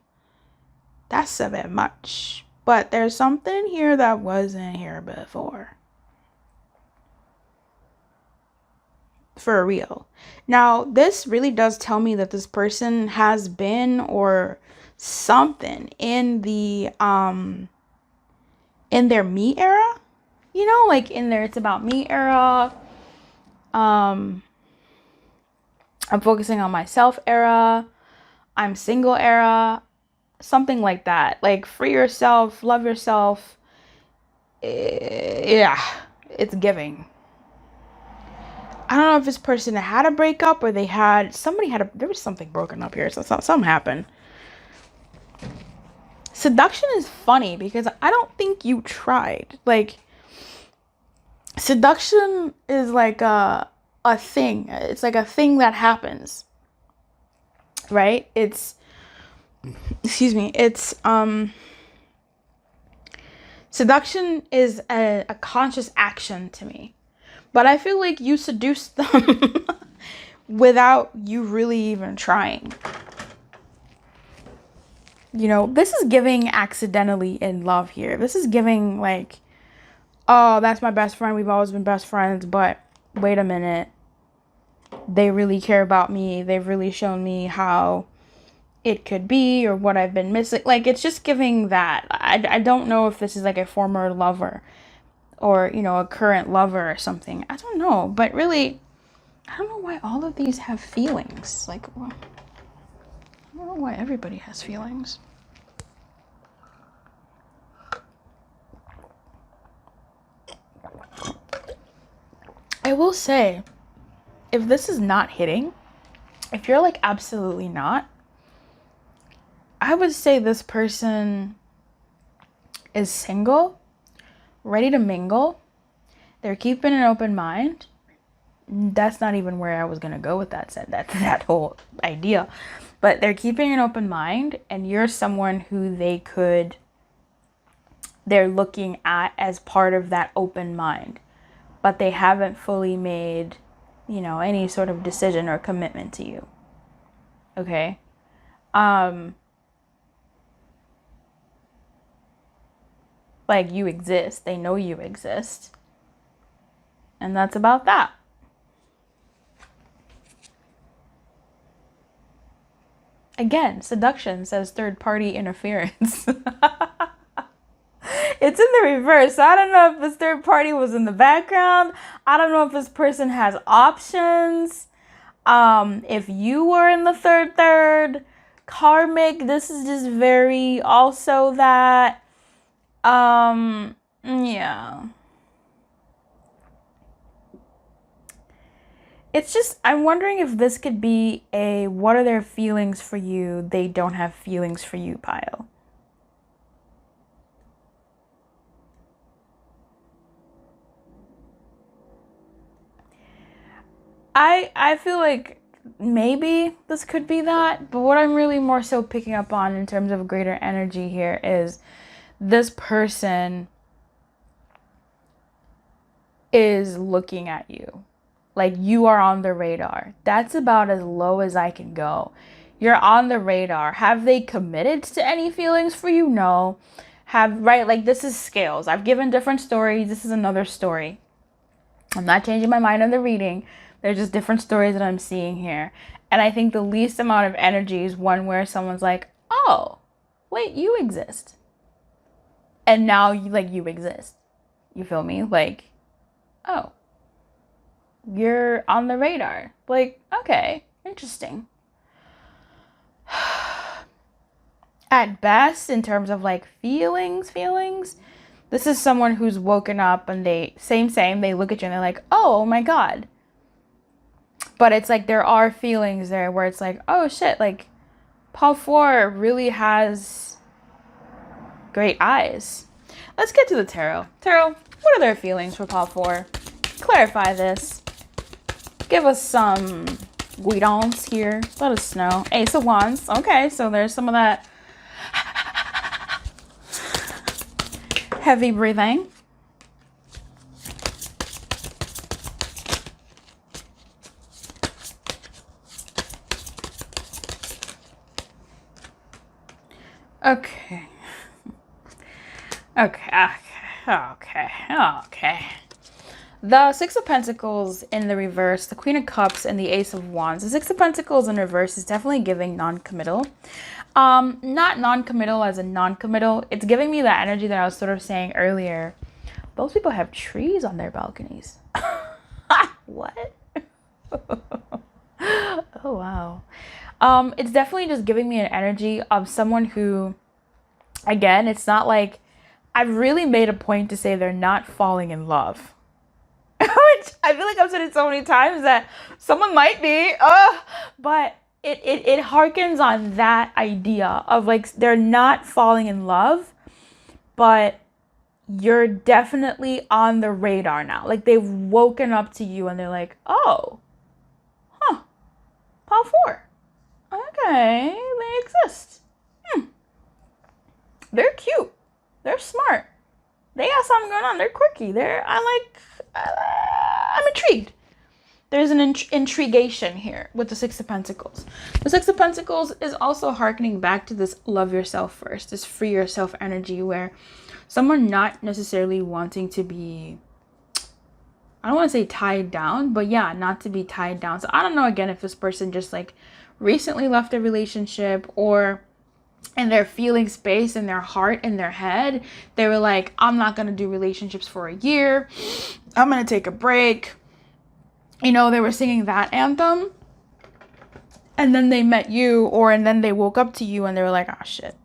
That's a bit much. But there's something here that wasn't here before. For real. Now, this really does tell me that this person has been or something in the in their me era. Like in their it's about me era. I'm focusing on myself era. I'm single era. Something like that. Like free yourself, love yourself. Yeah, it's giving. I don't know if this person had a breakup or there was something broken up here. So something happened. Seduction is funny because I don't think you tried. Like, seduction is like a thing. It's like a thing that happens. Right? Seduction is a conscious action to me. But I feel like you seduced them without you really even trying. You know, this is giving accidentally in love here. This is giving like, oh, that's my best friend. We've always been best friends. But wait a minute. They really care about me. They've really shown me how it could be or what I've been missing. Like, it's just giving that. I don't know if this is like a former lover or, you know, a current lover or something. I don't know. But really, I don't know why all of these have feelings. Like, well, I don't know why everybody has feelings. I will say, if this is not hitting, if you're like absolutely not, I would say this person is single, ready to mingle. They're keeping an open mind. That's not even where I was going to go with that whole idea. But they're keeping an open mind, and you're someone who they're looking at as part of that open mind. But they haven't fully made, you know, any sort of decision or commitment to you. Okay? Like, you exist. They know you exist. And that's about that. Again, seduction says third-party interference. It's in the reverse. So I don't know if this third party was in the background. I don't know if this person has options. If you were in the third, karmic, this is just very also that, yeah. It's just, I'm wondering if this could be a what are their feelings for you, they don't have feelings for you pile. I feel like maybe this could be that, but what I'm really more so picking up on in terms of greater energy here is this person is looking at you. Like, you are on the radar. That's about as low as I can go. You're on the radar. Have they committed to any feelings for you? No. Right? Like, this is scales. I've given different stories. This is another story. I'm not changing my mind on the reading. There's just different stories that I'm seeing here. And I think the least amount of energy is one where someone's like, oh, wait, you exist. And now you exist. You feel me? Like, oh, you're on the radar. Like, okay, interesting. At best, in terms of like feelings, this is someone who's woken up and they, same, they look at you and they're like, oh my God. But it's like there are feelings there where it's like, oh shit, like Paul 4 really has great eyes. Let's get to the tarot. Tarot, what are their feelings for Paul 4? Clarify this. Give us some guidance here. Let us know. Ace of Wands. Okay, so there's some of that heavy breathing. Okay. The Six of Pentacles in the reverse, the Queen of Cups, and the Ace of Wands. The Six of Pentacles in reverse is definitely giving non-committal. Not non-committal as a non-committal. It's giving me that energy that I was sort of saying earlier. Those people have trees on their balconies. What? Oh, wow. It's definitely just giving me an energy of someone who, again, it's not like, I've really made a point to say they're not falling in love. Which I feel like I've said it so many times that someone might be, but it harkens on that idea of like, they're not falling in love, but you're definitely on the radar now. Like, they've woken up to you and they're like, oh, Paul 4. Okay, they exist. They're cute. They're smart. They got something going on. They're quirky. I'm intrigued. there's an intrigation here with the Six of Pentacles. The Six of Pentacles is also harkening back to this love yourself first, this free yourself energy, where someone not necessarily wanting to be, I don't want to say tied down, but yeah, not to be tied down. So I don't know, again, if this person just like recently left a relationship, or in their feeling space, in their heart, in their head, they were like, I'm not going to do relationships for a year. I'm going to take a break. You know, they were singing that anthem. And then they met you, and then they woke up to you and they were like, oh shit.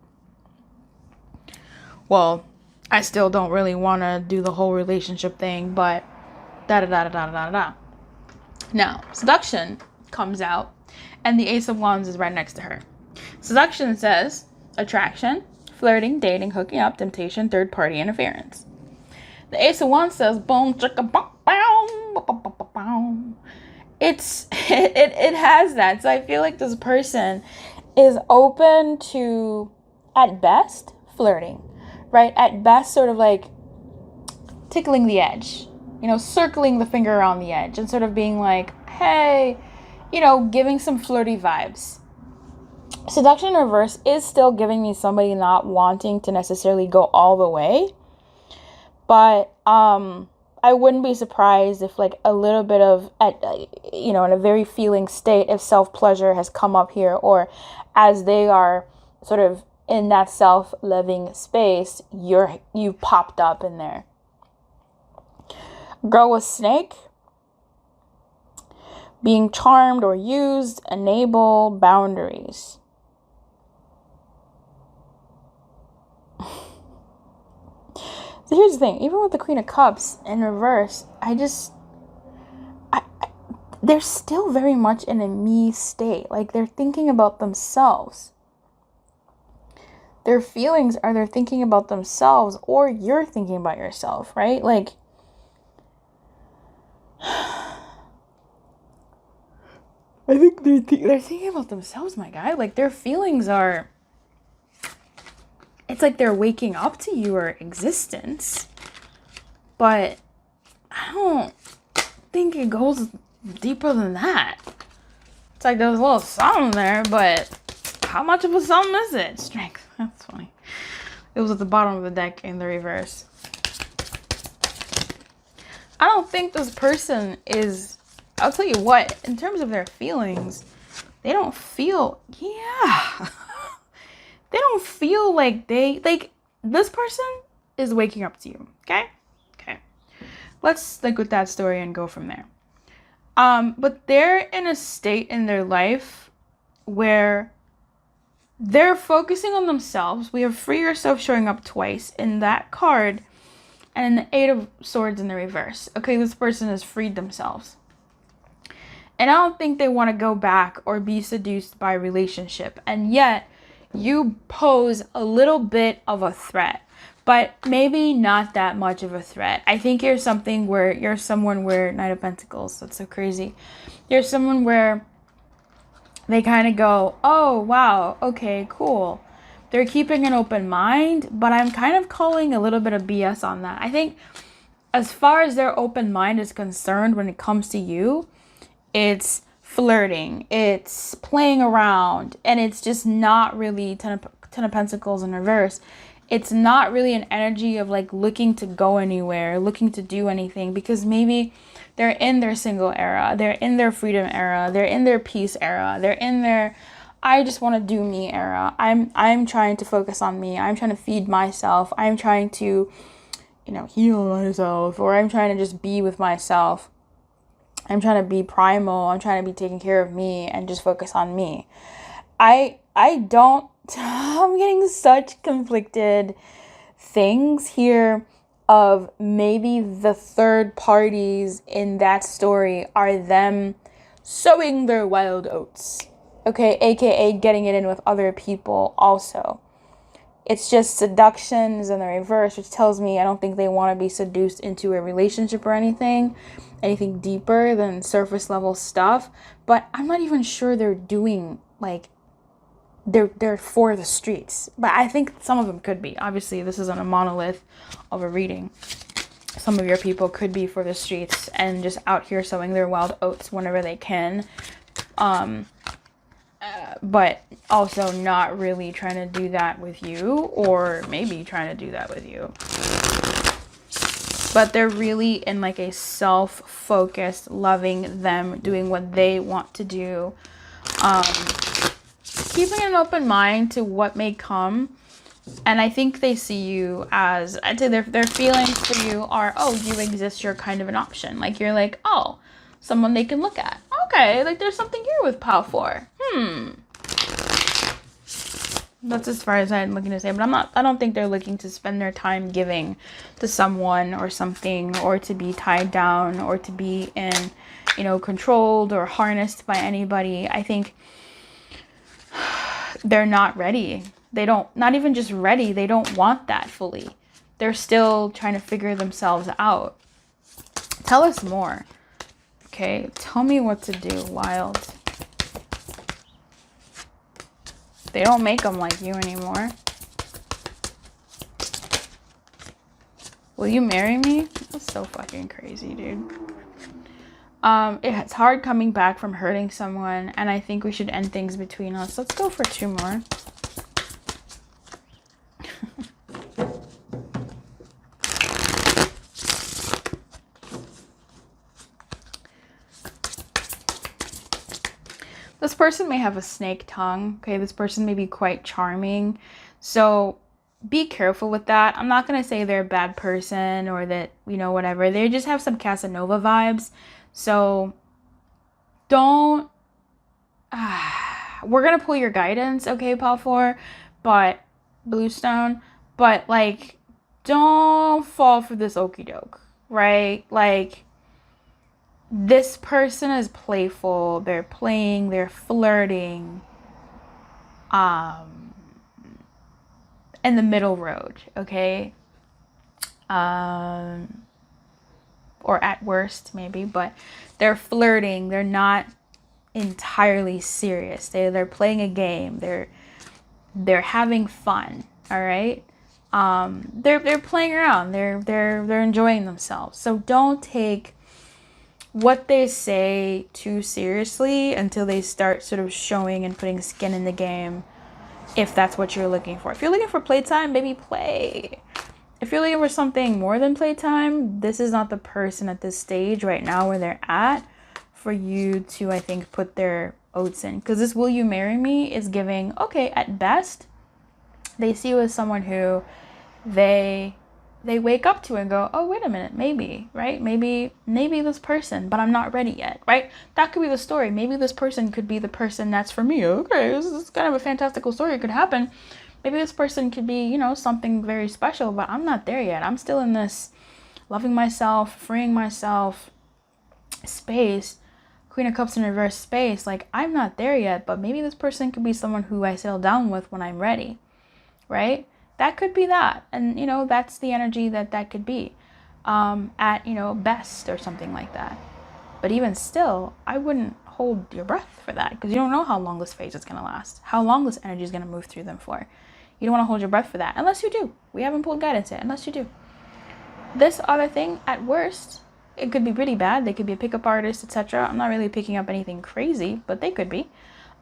Well, I still don't really want to do the whole relationship thing, but da-da-da-da-da-da-da. Now, seduction comes out, and the Ace of Wands is right next to her. Seduction says attraction, flirting, dating, hooking up, temptation, third party interference. The Ace of Wands says boom, chicka, boom, boom. It has that. So I feel like this person is open to, at best, flirting, right? At best, sort of like tickling the edge, you know, circling the finger around the edge and sort of being like, hey, you know, giving some flirty vibes. Seduction in reverse is still giving me somebody not wanting to necessarily go all the way. But I wouldn't be surprised if like a little bit of, you know, in a very feeling state, if self-pleasure has come up here, or as they are sort of in that self-loving space, you popped up in there. Girl with snake. Being charmed or used, enable boundaries. So here's the thing, even with the Queen of Cups in reverse, they're still very much in a me state. Like, they're thinking about themselves. Their feelings are they're thinking about themselves, or you're thinking about yourself, right? Like, I think they're thinking about themselves, my guy. Like, their feelings are, it's like they're waking up to your existence. But I don't think it goes deeper than that. It's like there's a little something there, but how much of a something is it? Strength. That's funny. It was at the bottom of the deck in the reverse. I don't think this person is, I'll tell you what, in terms of their feelings, they don't feel, they don't feel like this person is waking up to you, okay? Okay. Let's stick with that story and go from there. But they're in a state in their life where they're focusing on themselves. We have free yourself showing up twice in that card, and the Eight of Swords in the reverse. Okay, this person has freed themselves. And I don't think they want to go back or be seduced by a relationship. And yet, you pose a little bit of a threat, but maybe not that much of a threat. I think you're someone where, Knight of Pentacles, that's so crazy. You're someone where they kind of go, oh, wow, okay, cool. They're keeping an open mind, but I'm kind of calling a little bit of BS on that. I think as far as their open mind is concerned when it comes to you, it's flirting, it's playing around, and it's just not really Ten of Pentacles in reverse. It's not really an energy of like looking to go anywhere, looking to do anything, because maybe they're in their single era, they're in their freedom era, they're in their peace era, they're in their I just want to do me era. I'm trying to focus on me. I'm trying to feed myself. I'm trying to, you know, heal myself, or I'm trying to just be with myself. I'm trying to be primal. I'm trying to be taking care of me and just focus on me. I'm getting such conflicted things here of maybe the third parties in that story are them sowing their wild oats. Okay, aka getting it in with other people also. It's just seductions in the reverse, which tells me I don't think they want to be seduced into a relationship or anything deeper than surface level stuff. But I'm not even sure they're doing, like, they're for the streets. But I think some of them could be. Obviously, this isn't a monolith of a reading. some of your people could be for the streets and just out here sowing their wild oats whenever they can. But also not really trying to do that with you, or maybe trying to do that with you. But they're really in like a self-focused, loving them, doing what they want to do. Keeping an open mind to what may come. And I think they see you as, I'd say their feelings for you are, oh, you exist, you're kind of an option. Like, you're like, oh, someone they can look at. Okay, like there's something here with Pal 4. That's as far as I'm looking to say. But I don't think they're looking to spend their time giving to someone or something, or to be tied down, or to be in, you know, controlled or harnessed by anybody. I think they're not ready. Not even just ready, they don't want that fully. They're still trying to figure themselves out. Tell us more. Okay, tell me what to do, wild. They don't make them like you anymore. Will you marry me? That's so fucking crazy, dude. It's hard coming back from hurting someone, and I think we should end things between us. Let's go for 2 more. This person may have a snake tongue. Okay, this person may be quite charming. So be careful with that. I'm not going to say they're a bad person or that, you know, whatever. They just have some Casanova vibes. So don't... we're going to pull your guidance, okay, Pal 4? But... Bluestone. But, like, don't fall for this okie doke, right? Like... This person is playful, they're playing, they're flirting, in the middle road, okay? Or at worst, maybe, but they're flirting, they're not entirely serious. They're playing a game, they're having fun, all right? They're playing around, they're enjoying themselves. So don't take what they say too seriously until they start sort of showing and putting skin in the game, if that's what you're looking for. If you're looking for playtime, baby, play. If you're looking for something more than playtime, this is not the person at this stage right now where they're at for you to, I think, put their oats in. Because this will you marry me is giving, okay, at best, they see you as someone who they wake up to and go, oh, wait a minute, maybe, right? Maybe this person, but I'm not ready yet, right? That could be the story. Maybe this person could be the person that's for me. Okay, this is kind of a fantastical story. It could happen. Maybe this person could be, you know, something very special, but I'm not there yet. I'm still in this loving myself, freeing myself space, Queen of Cups in reverse space. Like, I'm not there yet, but maybe this person could be someone who I settle down with when I'm ready, right? That could be that. And, you know, that's the energy that could be at, you know, best or something like that. But even still, I wouldn't hold your breath for that, because you don't know how long this phase is going to last, how long this energy is going to move through them for. You don't want to hold your breath for that, unless you do. We haven't pulled guidance yet, unless you do. This other thing, at worst, it could be pretty bad. They could be a pickup artist, etc. I'm not really picking up anything crazy, but they could be.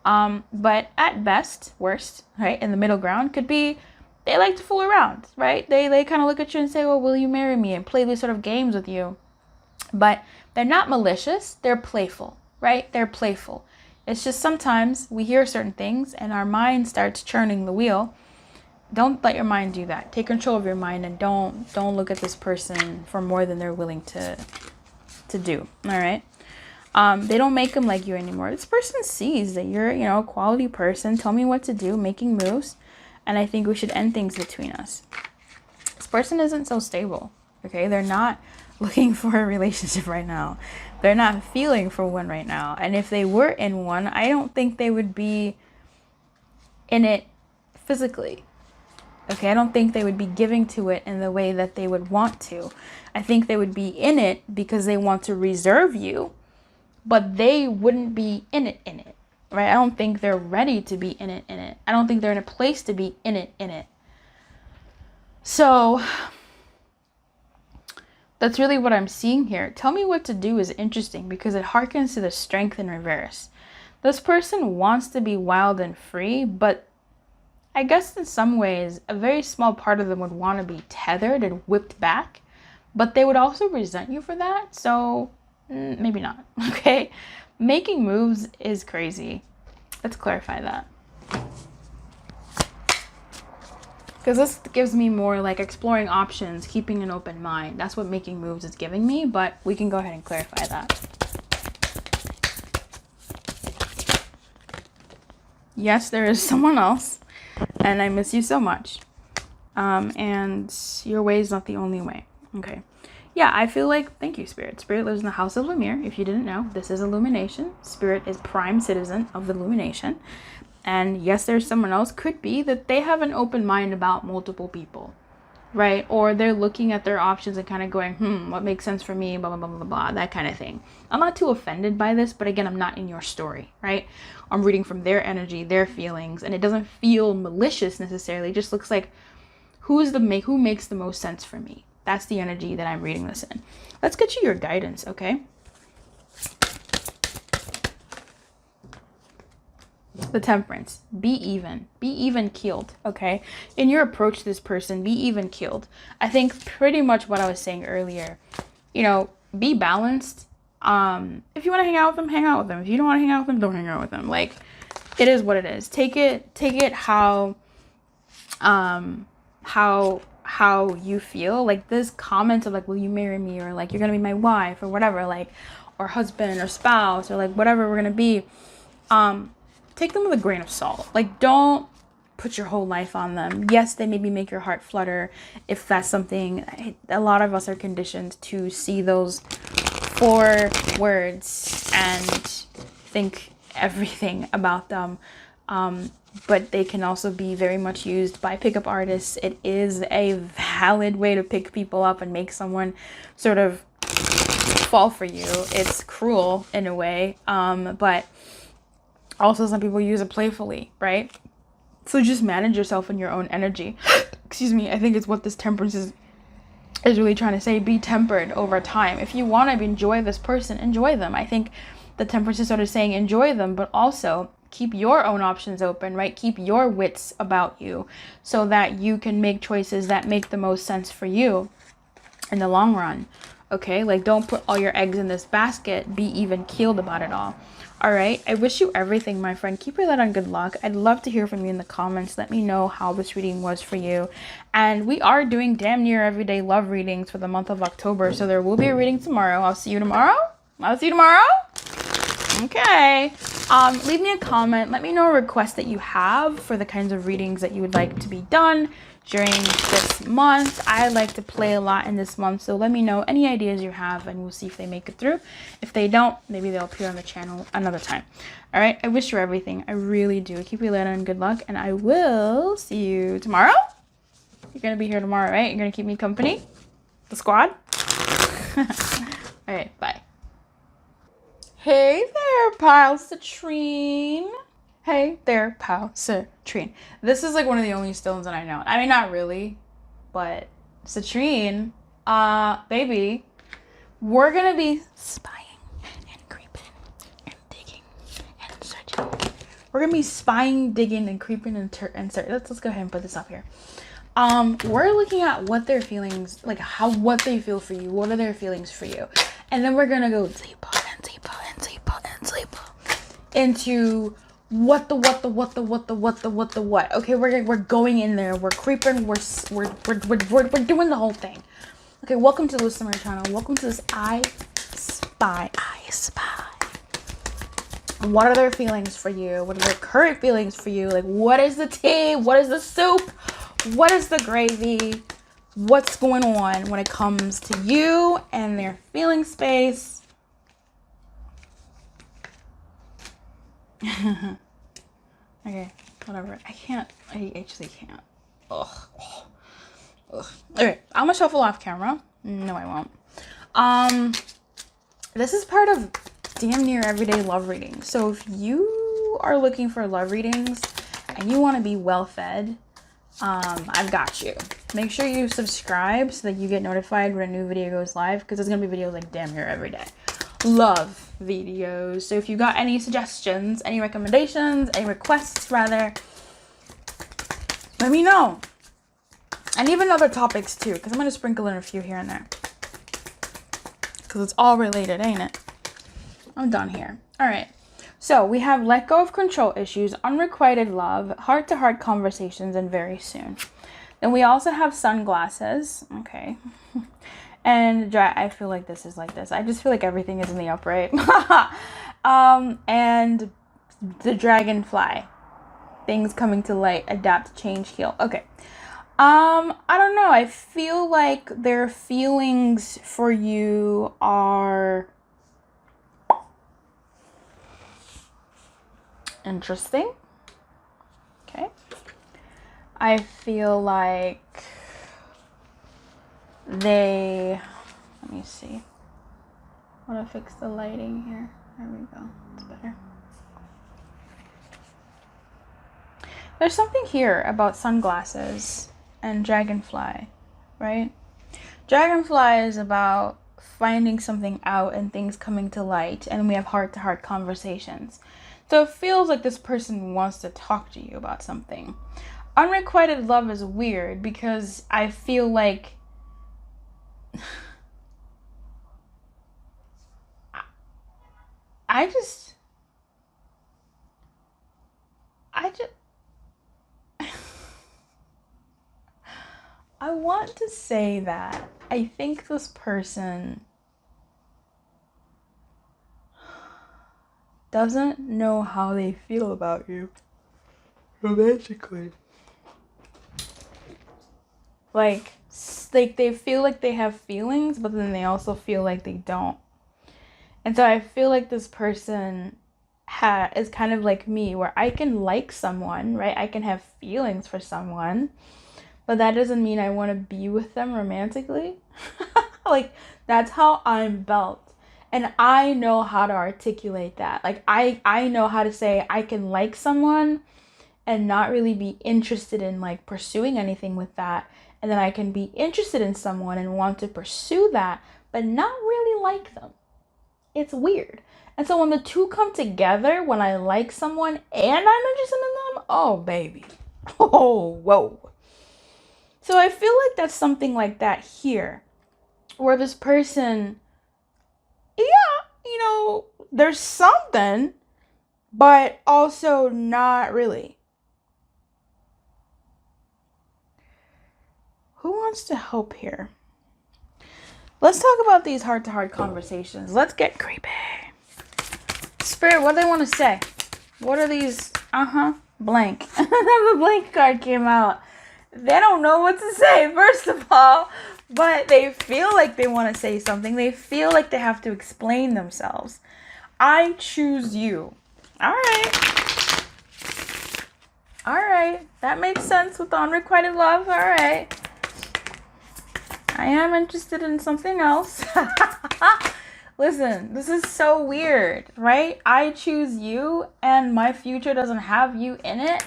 But at best, worst, right, in the middle ground, could be they like to fool around, right? They kind of look at you and say, well, will you marry me? And play these sort of games with you. But they're not malicious. They're playful, right? They're playful. It's just sometimes we hear certain things and our mind starts churning the wheel. Don't let your mind do that. Take control of your mind and don't look at this person for more than they're willing to do, all right? They don't make them like you anymore. This person sees that you're, you know, a quality person. Tell me what to do, making moves. And I think we should end things between us. This person isn't so stable, okay? They're not looking for a relationship right now. They're not feeling for one right now. And if they were in one, I don't think they would be in it physically, okay? I don't think they would be giving to it in the way that they would want to. I think they would be in it because they want to reserve you, but they wouldn't be in it, right? I don't think they're ready to be in it. I don't think they're in a place to be in it. So That's really what I'm seeing here. Tell me what to do is interesting because it harkens to the strength in reverse. This person wants to be wild and free, but I guess in some ways, a very small part of them would want to be tethered and whipped back, but they would also resent you for that. So maybe not. Okay. Making moves is crazy. Let's clarify that. Because this gives me more like exploring options, keeping an open mind. That's what making moves is giving me, but we can go ahead and clarify that. Yes, there is someone else, and I miss you so much. And your way is not the only way. Okay. Yeah, I feel like, thank you, Spirit. Spirit lives in the house of Lemire. If you didn't know, this is Illumination. Spirit is prime citizen of the Illumination. And yes, there's someone else. Could be that they have an open mind about multiple people, right? Or they're looking at their options and kind of going, what makes sense for me, blah, blah, blah, blah, blah, that kind of thing. I'm not too offended by this, but again, I'm not in your story, right? I'm reading from their energy, their feelings, and it doesn't feel malicious necessarily. It just looks like who makes the most sense for me. That's the energy that I'm reading this in. Let's get you your guidance, okay? The Temperance. Be even keeled, okay? In your approach to this person, be even keeled. I think pretty much what I was saying earlier, you know, be balanced. If you want to hang out with them, hang out with them. If you don't want to hang out with them, don't hang out with them. Like, it is what it is. Take it how you feel. Like this comment of like, will you marry me, or like you're gonna be my wife, or whatever, like, or husband or spouse, or like whatever we're gonna be, take them with a grain of salt. Like, don't put your whole life on them. Yes, they maybe make your heart flutter if that's something. A lot of us are conditioned to see those 4 words and think everything about them. But they can also be very much used by pickup artists. It is a valid way to pick people up and make someone sort of fall for you. It's cruel in a way, but also some people use it playfully, right? So just manage yourself in your own energy. Excuse me. I think it's what this Temperance is really trying to say. Be tempered over time. If you want to enjoy this person, enjoy them. I think the Temperance is sort of saying enjoy them, but also keep your own options open, right? Keep your wits about you so that you can make choices that make the most sense for you in the long run. Okay, like don't put all your eggs in this basket. Be even keeled about it all. All right, I wish you everything, my friend. Keep your light on, good luck. I'd love to hear from you in the comments. Let me know how this reading was for you. And we are doing damn near everyday love readings for the month of October, so there will be a reading tomorrow. I'll see you tomorrow. Okay. Leave me a comment. Let me know a request that you have for the kinds of readings that you would like to be done during this month. I like to play a lot in this month, so let me know any ideas you have and we'll see if they make it through. If they don't, maybe they'll appear on the channel another time. All right, I wish you everything. I really do. Keep your light on, good luck, and I will see you tomorrow. You're gonna be here tomorrow, right? You're gonna keep me company, the squad. All right, bye. Hey there, pal Citrine. Hey there, pal Citrine. This is like one of the only stones that I know. I mean, not really, but Citrine, baby, we're gonna be spying and creeping and digging and searching. We're gonna be spying, digging, and creeping and searching. Let's go ahead and put this up here. We're looking at what their feelings, like what they feel for you. What are their feelings for you? And then we're gonna go deeper and deeper and deeper and deeper into what. Okay, we're going in there. We're creeping. We're doing the whole thing. Okay, welcome to the listener channel. Welcome to this iSPY. What are their feelings for you? What are their current feelings for you? Like, what is the tea? What is the soup? What is the gravy? What's going on when it comes to you and their feeling space? Okay, whatever. I actually can't. Ugh. Okay, I'm gonna shuffle off camera. No, I won't. This is part of damn near everyday love readings. So if you are looking for love readings and you want to be well fed, I've got you. make sure you subscribe so that you get notified when a new video goes live, because there's gonna be videos like damn near every day. Love videos. So if you got any suggestions, any recommendations, any requests rather, let me know. And even other topics too, because I'm gonna sprinkle in a few here and there, because it's all related, ain't it? I'm done here. All right. So we have let go of control issues, unrequited love, heart-to-heart conversations, and very soon. Then we also have sunglasses. Okay. And I feel like this is like this. I just feel like everything is in the upright. And the dragonfly. Things coming to light, adapt, change, heal. Okay. I don't know. I feel like their feelings for you are interesting. Okay. I feel like let me see. I want to fix the lighting here. There we go. It's better. There's something here about sunglasses and dragonfly, right? Dragonfly is about finding something out and things coming to light, and we have heart-to-heart conversations. So it feels like this person wants to talk to you about something. Unrequited love is weird because I feel like I just I want to say that I think this person doesn't know how they feel about you romantically. Like they feel like they have feelings, but then they also feel like they don't. And so I feel like this person is kind of like me, where I can like someone, right? I can have feelings for someone, but that doesn't mean I want to be with them romantically. Like, that's how I'm built. And I know how to articulate that. Like, I know how to say I can like someone and not really be interested in, like, pursuing anything with that. And then I can be interested in someone and want to pursue that, but not really like them. It's weird. And so when the two come together, when I like someone and I'm interested in them, oh, baby. Oh, whoa. So I feel like that's something like that here, where this person, yeah, you know, there's something, but also not really. Who wants to help here? Let's talk about these heart-to-heart conversations. Let's get creepy. Spirit, what do they want to say? What are these? Blank. The blank card came out. They don't know what to say, first of all, but they feel like they want to say something. They feel like they have to explain themselves. I choose you. All right. All right. That makes sense with the unrequited love. All right. I am interested in something else. Listen, this is so weird, right? I choose you and my future doesn't have you in it.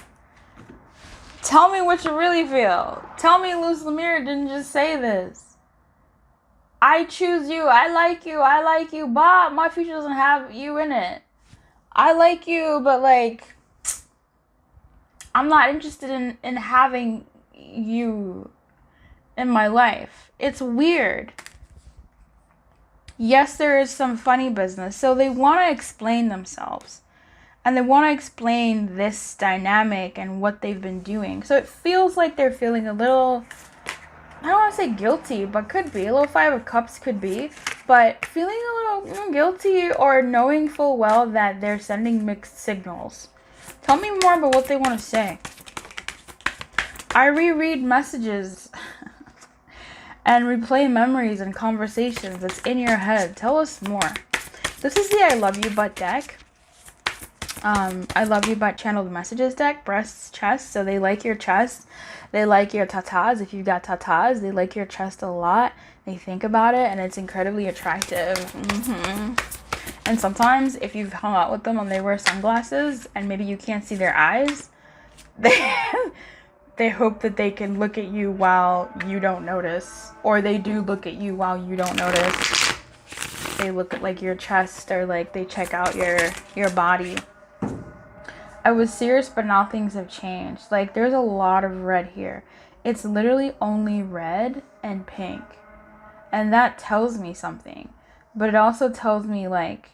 Tell me what you really feel. Tell me Luz Lemire didn't just say this. I choose you. I like you. But my future doesn't have you in it. I like you, but like, I'm not interested in having you in my life. It's weird. Yes, there is some funny business. So they want to explain themselves. And they want to explain this dynamic and what they've been doing. So it feels like they're feeling a little, I don't want to say guilty, but could be. A little Five of Cups could be. But feeling a little guilty or knowing full well that they're sending mixed signals. Tell me more about what they want to say. I reread messages and replay memories and conversations that's in your head. Tell us more. This is the I Love You But deck. I Love You But channeled messages deck. Breasts, chest. So they like your chest. They like your tatas. If you've got tatas, they like your chest a lot. They think about it and it's incredibly attractive. And sometimes if you've hung out with them and they wear sunglasses and maybe you can't see their eyes, they hope that they can look at you while you don't notice, or they do look at you while you don't notice. They look at like your chest, or like they check out your body. I was serious, but now things have changed. Like, there's a lot of red here. It's literally only red and pink. And that tells me something. But it also tells me, like,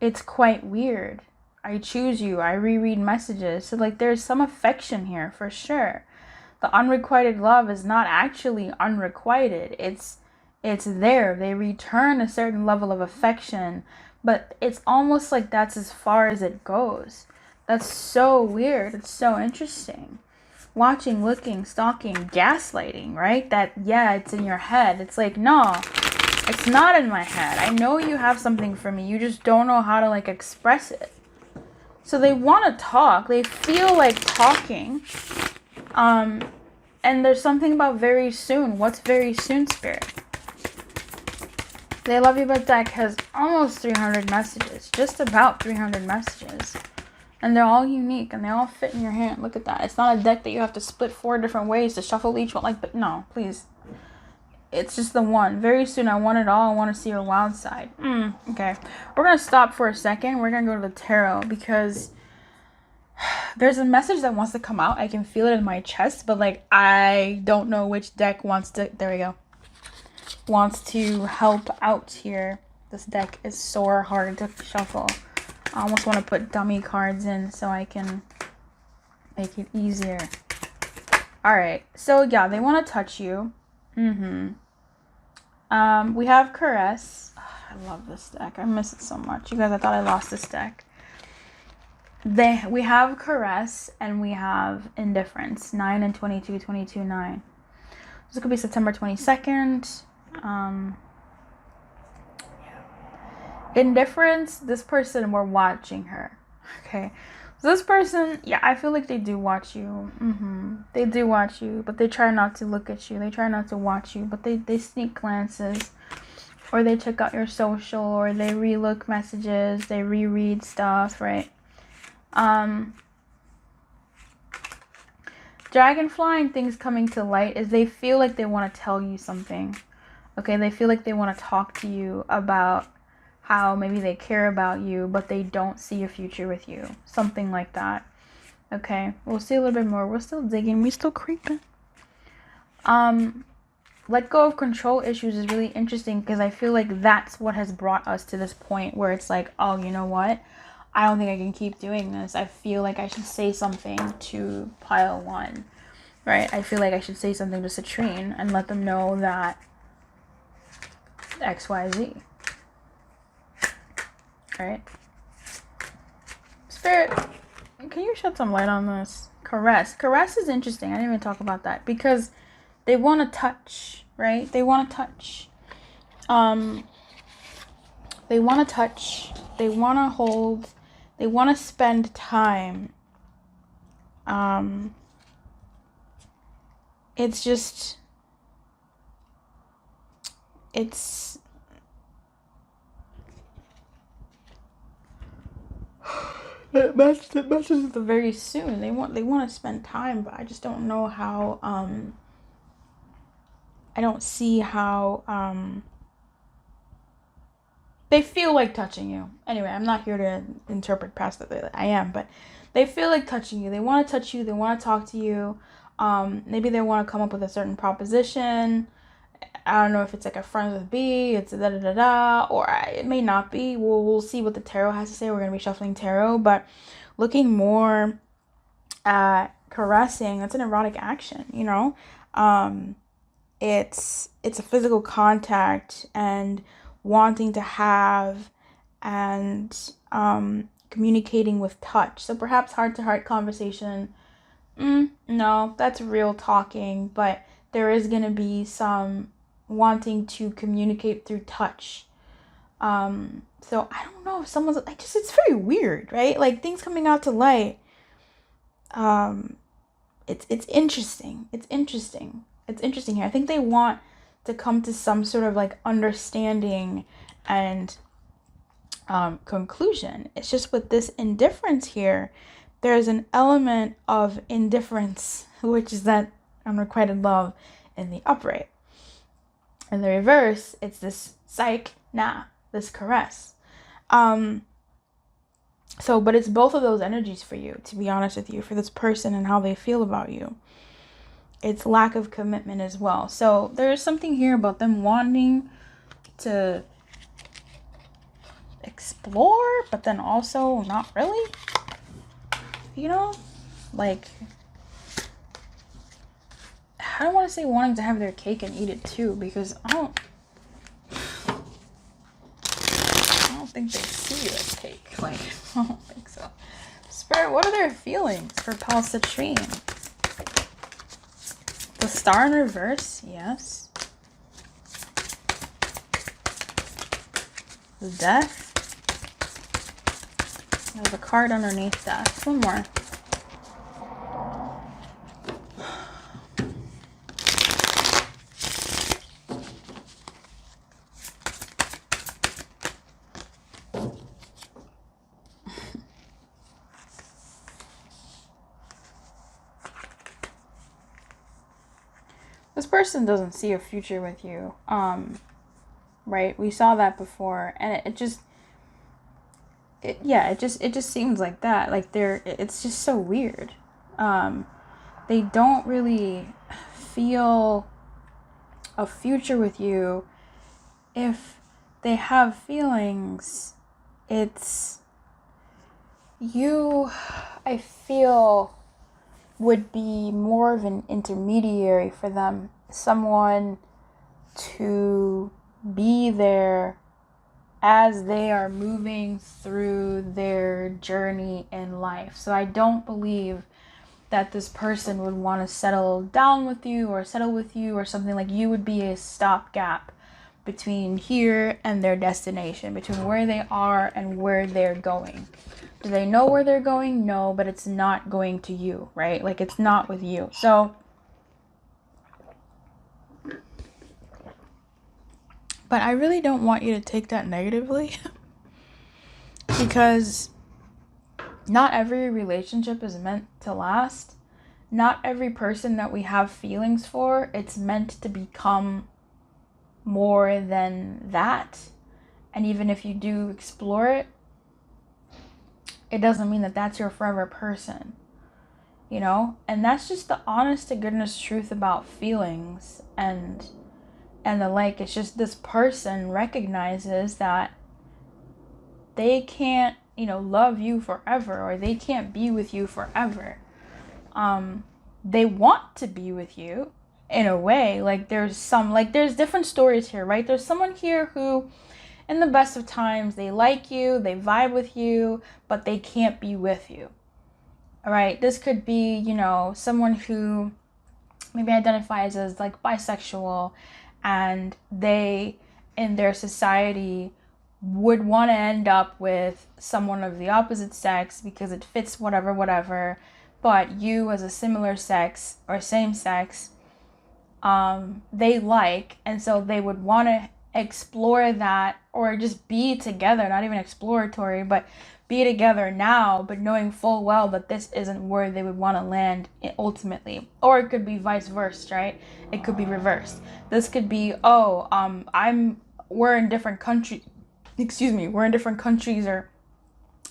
it's quite weird. I choose you. I reread messages. So, like, there's some affection here, for sure. The unrequited love is not actually unrequited. It's there. They return a certain level of affection. But it's almost like that's as far as it goes. That's so weird. It's so interesting. Watching, looking, stalking, gaslighting, right? That, yeah, it's in your head. It's like, no, it's not in my head. I know you have something for me. You just don't know how to, like, express it. So they want to talk. They feel like talking. And there's something about very soon. What's very soon, Spirit? They Love You But deck has almost 300 messages. Just about 300 messages. And they're all unique and they all fit in your hand. Look at that. It's not a deck that you have to split 4 different ways to shuffle each one. Like, but no, please. It's just the one. Very soon, I want it all. I want to see your wild side. Okay. We're going to stop for a second. We're going to go to the tarot because there's a message that wants to come out. I can feel it in my chest, but like, I don't know which deck wants to, there we go, wants to help out here. This deck is so hard to shuffle. I almost want to put dummy cards in so I can make it easier. Alright, so yeah, they want to touch you. We have Caress. Oh, I love this deck. I miss it so much. You guys, I thought I lost this deck. We have Caress and we have Indifference. 9 and 22, 22, 9. This could be September 22nd. Indifference, this person, we're watching her. Okay. So this person, yeah, I feel like they do watch you. They do watch you, but they try not to look at you. They try not to watch you, but they sneak glances. Or they check out your social, or they relook messages, they reread stuff, right? Dragonfly and things coming to light is they feel like they want to tell you something. Okay, they feel like they want to talk to you about how maybe they care about you, but they don't see a future with you. Something like that. Okay, we'll see a little bit more. We're still digging. We're still creeping. Let go of control issues is really interesting because I feel like that's what has brought us to this point where it's like, oh, you know what? I don't think I can keep doing this. I feel like I should say something to pile 1. Right? I feel like I should say something to Citrine and let them know that XYZ. Right? Spirit, can you shed some light on this? Caress. Caress is interesting. I didn't even talk about that because they want to touch, right? They want to touch. They want to touch. They want to hold. They want to spend time. It's just, it's, it matches the very soon. They want to spend time, but I just don't know how, I don't see how, they feel like touching you. Anyway, I'm not here to interpret past that. I am, but they feel like touching you. They want to touch you. They want to talk to you. Maybe they want to come up with a certain proposition. I don't know if it's like a friends with B, it's a da-da-da-da, or it may not be. We'll see what the tarot has to say. We're going to be shuffling tarot, but looking more at caressing, that's an erotic action, you know? It's a physical contact and wanting to have and communicating with touch. So perhaps heart-to-heart conversation. No, that's real talking, but there is going to be some wanting to communicate through touch. So I don't know if someone's like, it's very weird, right? Like things coming out to light. It's interesting. It's interesting here. I think they want to come to some sort of like understanding and conclusion. It's just with this indifference here, there's an element of indifference, which is that unrequited love in the upright. In the reverse, it's this psych, nah, this caress. But it's both of those energies for you, to be honest with you, for this person and how they feel about you. It's lack of commitment as well. So there's something here about them wanting to explore, but then also not really. You know? Like, I don't want to say wanting to have their cake and eat it too, because I don't think they see you as cake. Like, I don't think so. Spirit, what are their feelings for Pal Citrine? The Star in reverse, yes. The Death. There's a card underneath Death. One more. This person doesn't see a future with you, right? We saw that before, and it just seems like that. Like it's just so weird. They don't really feel a future with you. If they have feelings, it's you, I feel, would be more of an intermediary for them, someone to be there as they are moving through their journey in life. So I don't believe that this person would want to settle down with you or settle with you or something. Like, you would be a stopgap between here and their destination, between where they are and where they're going. Do they know where they're going? No, but it's not going to you, right? Like, it's not with you. So, but I really don't want you to take that negatively because not every relationship is meant to last. Not every person that we have feelings for, it's meant to become more than that. And even if you do explore it, it doesn't mean that that's your forever person, you know? And that's just the honest to goodness truth about feelings and the like. It's just this person recognizes that they can't, love you forever, or they can't be with you forever. They want to be with you in a way. Like, there's different stories here, right? There's someone here who, in the best of times, they like you, they vibe with you, but they can't be with you. All right. This could be, someone who maybe identifies as like bisexual, and they, in their society, would want to end up with someone of the opposite sex because it fits whatever. But you, as a similar sex or same sex, they like, and so they would want to explore that, or just be together, not even exploratory, but be together now, but knowing full well that this isn't where they would want to land ultimately. Or it could be vice versa, right? It could be reversed. This could be, we're in different countries,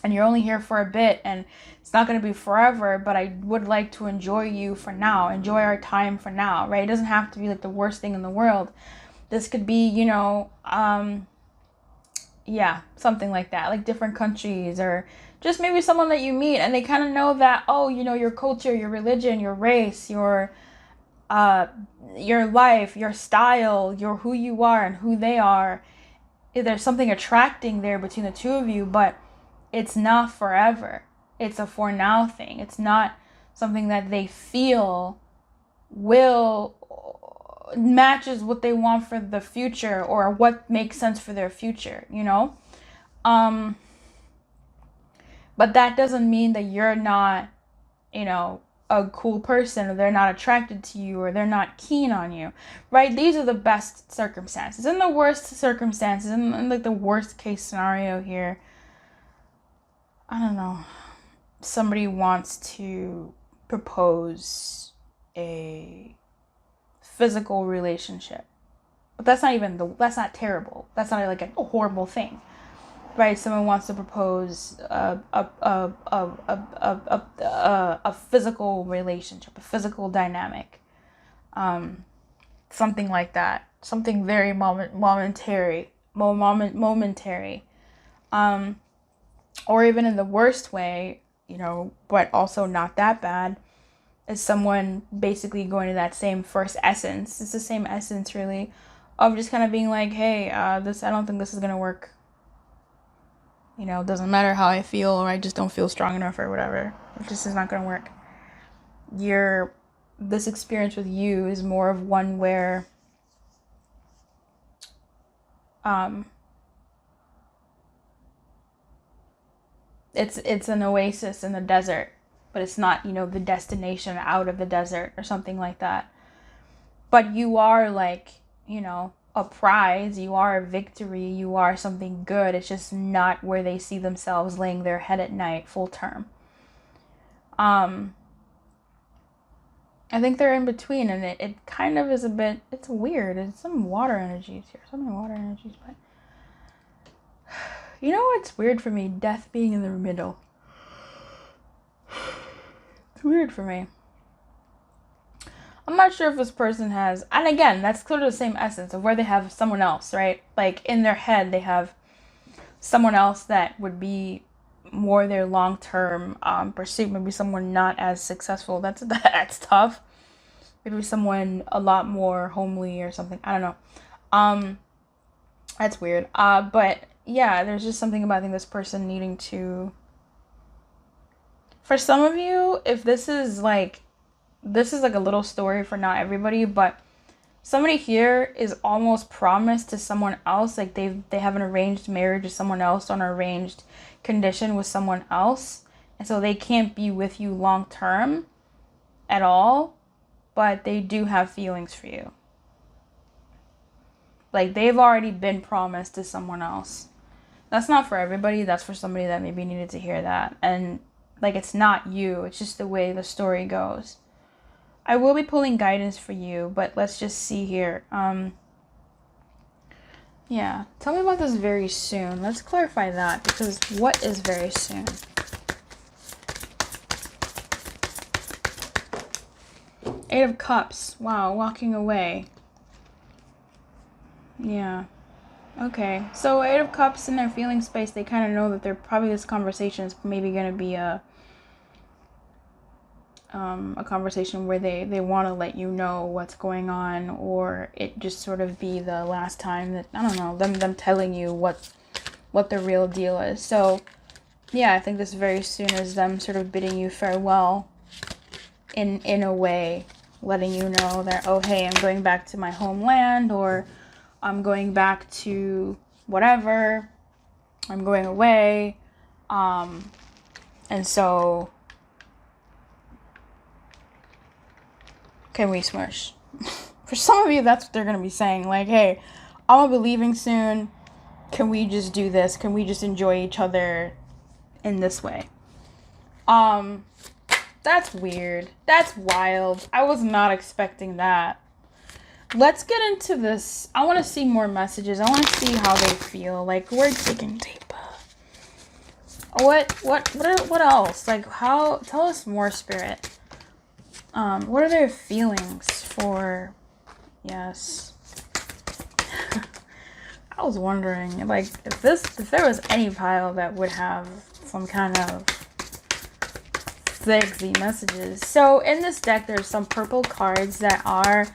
and you're only here for a bit, and it's not going to be forever, but I would like to enjoy you for now, enjoy our time for now, right? It doesn't have to be like the worst thing in the world. This could be, something like that, like different countries, or just maybe someone that you meet and they kind of know that, your culture, your religion, your race, your life, your style, who you are and who they are. There's something attracting there between the two of you, but it's not forever. It's a for now thing. It's not something that they feel matches what they want for the future, or what makes sense for their future, but that doesn't mean that you're not, a cool person, or they're not attracted to you, or they're not keen on you, right? These are the best circumstances. In the worst circumstances, in like the worst case scenario here, I don't know, somebody wants to propose a physical relationship. But that's not terrible. That's not like a horrible thing. Right? Someone wants to propose a physical relationship, a physical dynamic. Something like that. Something very momentary. Or even in the worst way, you know, but also not that bad, is someone basically going to that same first essence. It's the same essence, really, of just kind of being like, hey, I don't think this is going to work. You know, it doesn't matter how I feel, or I just don't feel strong enough, or whatever. It just is not going to work. This experience with you is more of one where it's an oasis in the desert, but it's not, you know, the destination out of the desert or something like that. But you are like, you know, a prize, you are a victory, you are something good. It's just not where they see themselves laying their head at night full term. I think they're in between, and it kind of is a bit, it's weird. It's some water energies here, but you know what's weird for me? Death being in the middle. It's weird for me. I'm not sure if this person has, and again, that's sort of the same essence of where they have someone else, right? Like in their head, they have someone else that would be more their long-term pursuit. Maybe someone not as successful. That's tough. Maybe someone a lot more homely or something. I don't know. That's weird. But yeah, there's just something about, I think, this person needing to. For some of you, if this is like a little story for not everybody, but somebody here is almost promised to someone else. Like they have an arranged marriage with someone else, on an arranged condition with someone else, and so they can't be with you long term at all, but they do have feelings for you. Like they've already been promised to someone else. That's not for everybody. That's for somebody that maybe needed to hear that. And like, it's not you. It's just the way the story goes. I will be pulling guidance for you, but let's just see here. Yeah, tell me about this very soon. Let's clarify that, because what is very soon? Eight of Cups. Wow, walking away. Yeah. Okay, so Eight of Cups in their feeling space, they kind of know that they're probably, this conversation is maybe going to be a conversation where they want to let you know what's going on, or it just sort of be the last time that, I don't know, them telling you what the real deal is. So yeah, I think this very soon is them sort of bidding you farewell in a way, letting you know that, oh hey, I'm going back to my homeland, or I'm going back to whatever, I'm going away, and so can we smush? For some of you, that's what they're going to be saying. Like, hey, I'm going to be leaving soon. Can we just do this? Can we just enjoy each other in this way? That's weird. That's wild. I was not expecting that. Let's get into this. I want to see more messages. I want to see how they feel. Like, we're digging deeper. What else? Like, how, tell us more, Spirit. What are their feelings for, yes. I was wondering, like, if there was any pile that would have some kind of sexy messages. So in this deck, there's some purple cards that are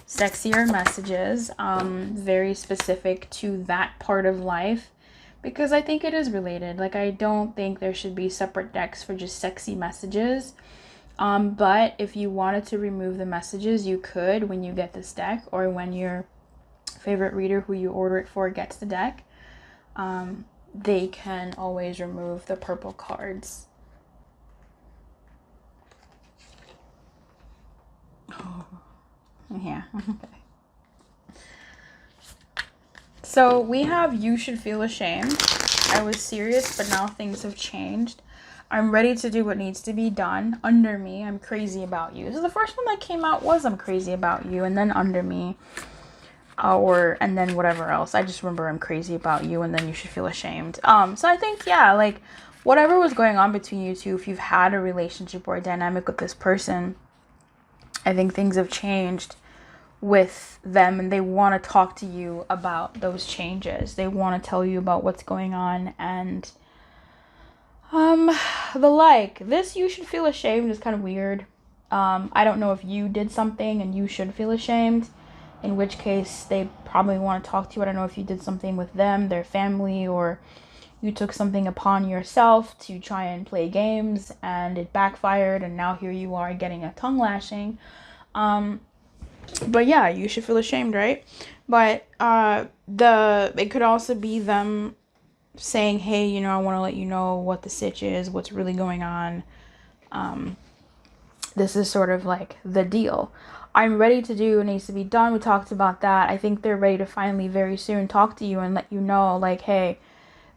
sexier messages, very specific to that part of life, because I think it is related. Like, I don't think there should be separate decks for just sexy messages. But if you wanted to remove the messages, you could when you get this deck, or when your favorite reader who you order it for gets the deck. They can always remove the purple cards. Oh, yeah. Okay. So we have, you should feel ashamed. I was serious, but now things have changed. I'm ready to do what needs to be done. Under me, I'm crazy about you. So the first one that came out was I'm crazy about you, and then under me, and then whatever else. I just remember I'm crazy about you, and then you should feel ashamed. So I think, yeah, like whatever was going on between you two, if you've had a relationship or a dynamic with this person, I think things have changed with them, and they want to talk to you about those changes. They want to tell you about what's going on, and this you should feel ashamed is kind of weird. I don't know if you did something and you should feel ashamed, in which case they probably want to talk to you. I don't know if you did something with them, their family, or you took something upon yourself to try and play games and it backfired, and now here you are getting a tongue lashing. But yeah, you should feel ashamed, right? But it could also be them saying, hey, you know, I want to let you know what the sitch is, what's really going on. This is sort of like the deal. I'm ready to do what needs to be done. We talked about that. I think they're ready to finally very soon talk to you and let you know, like, hey,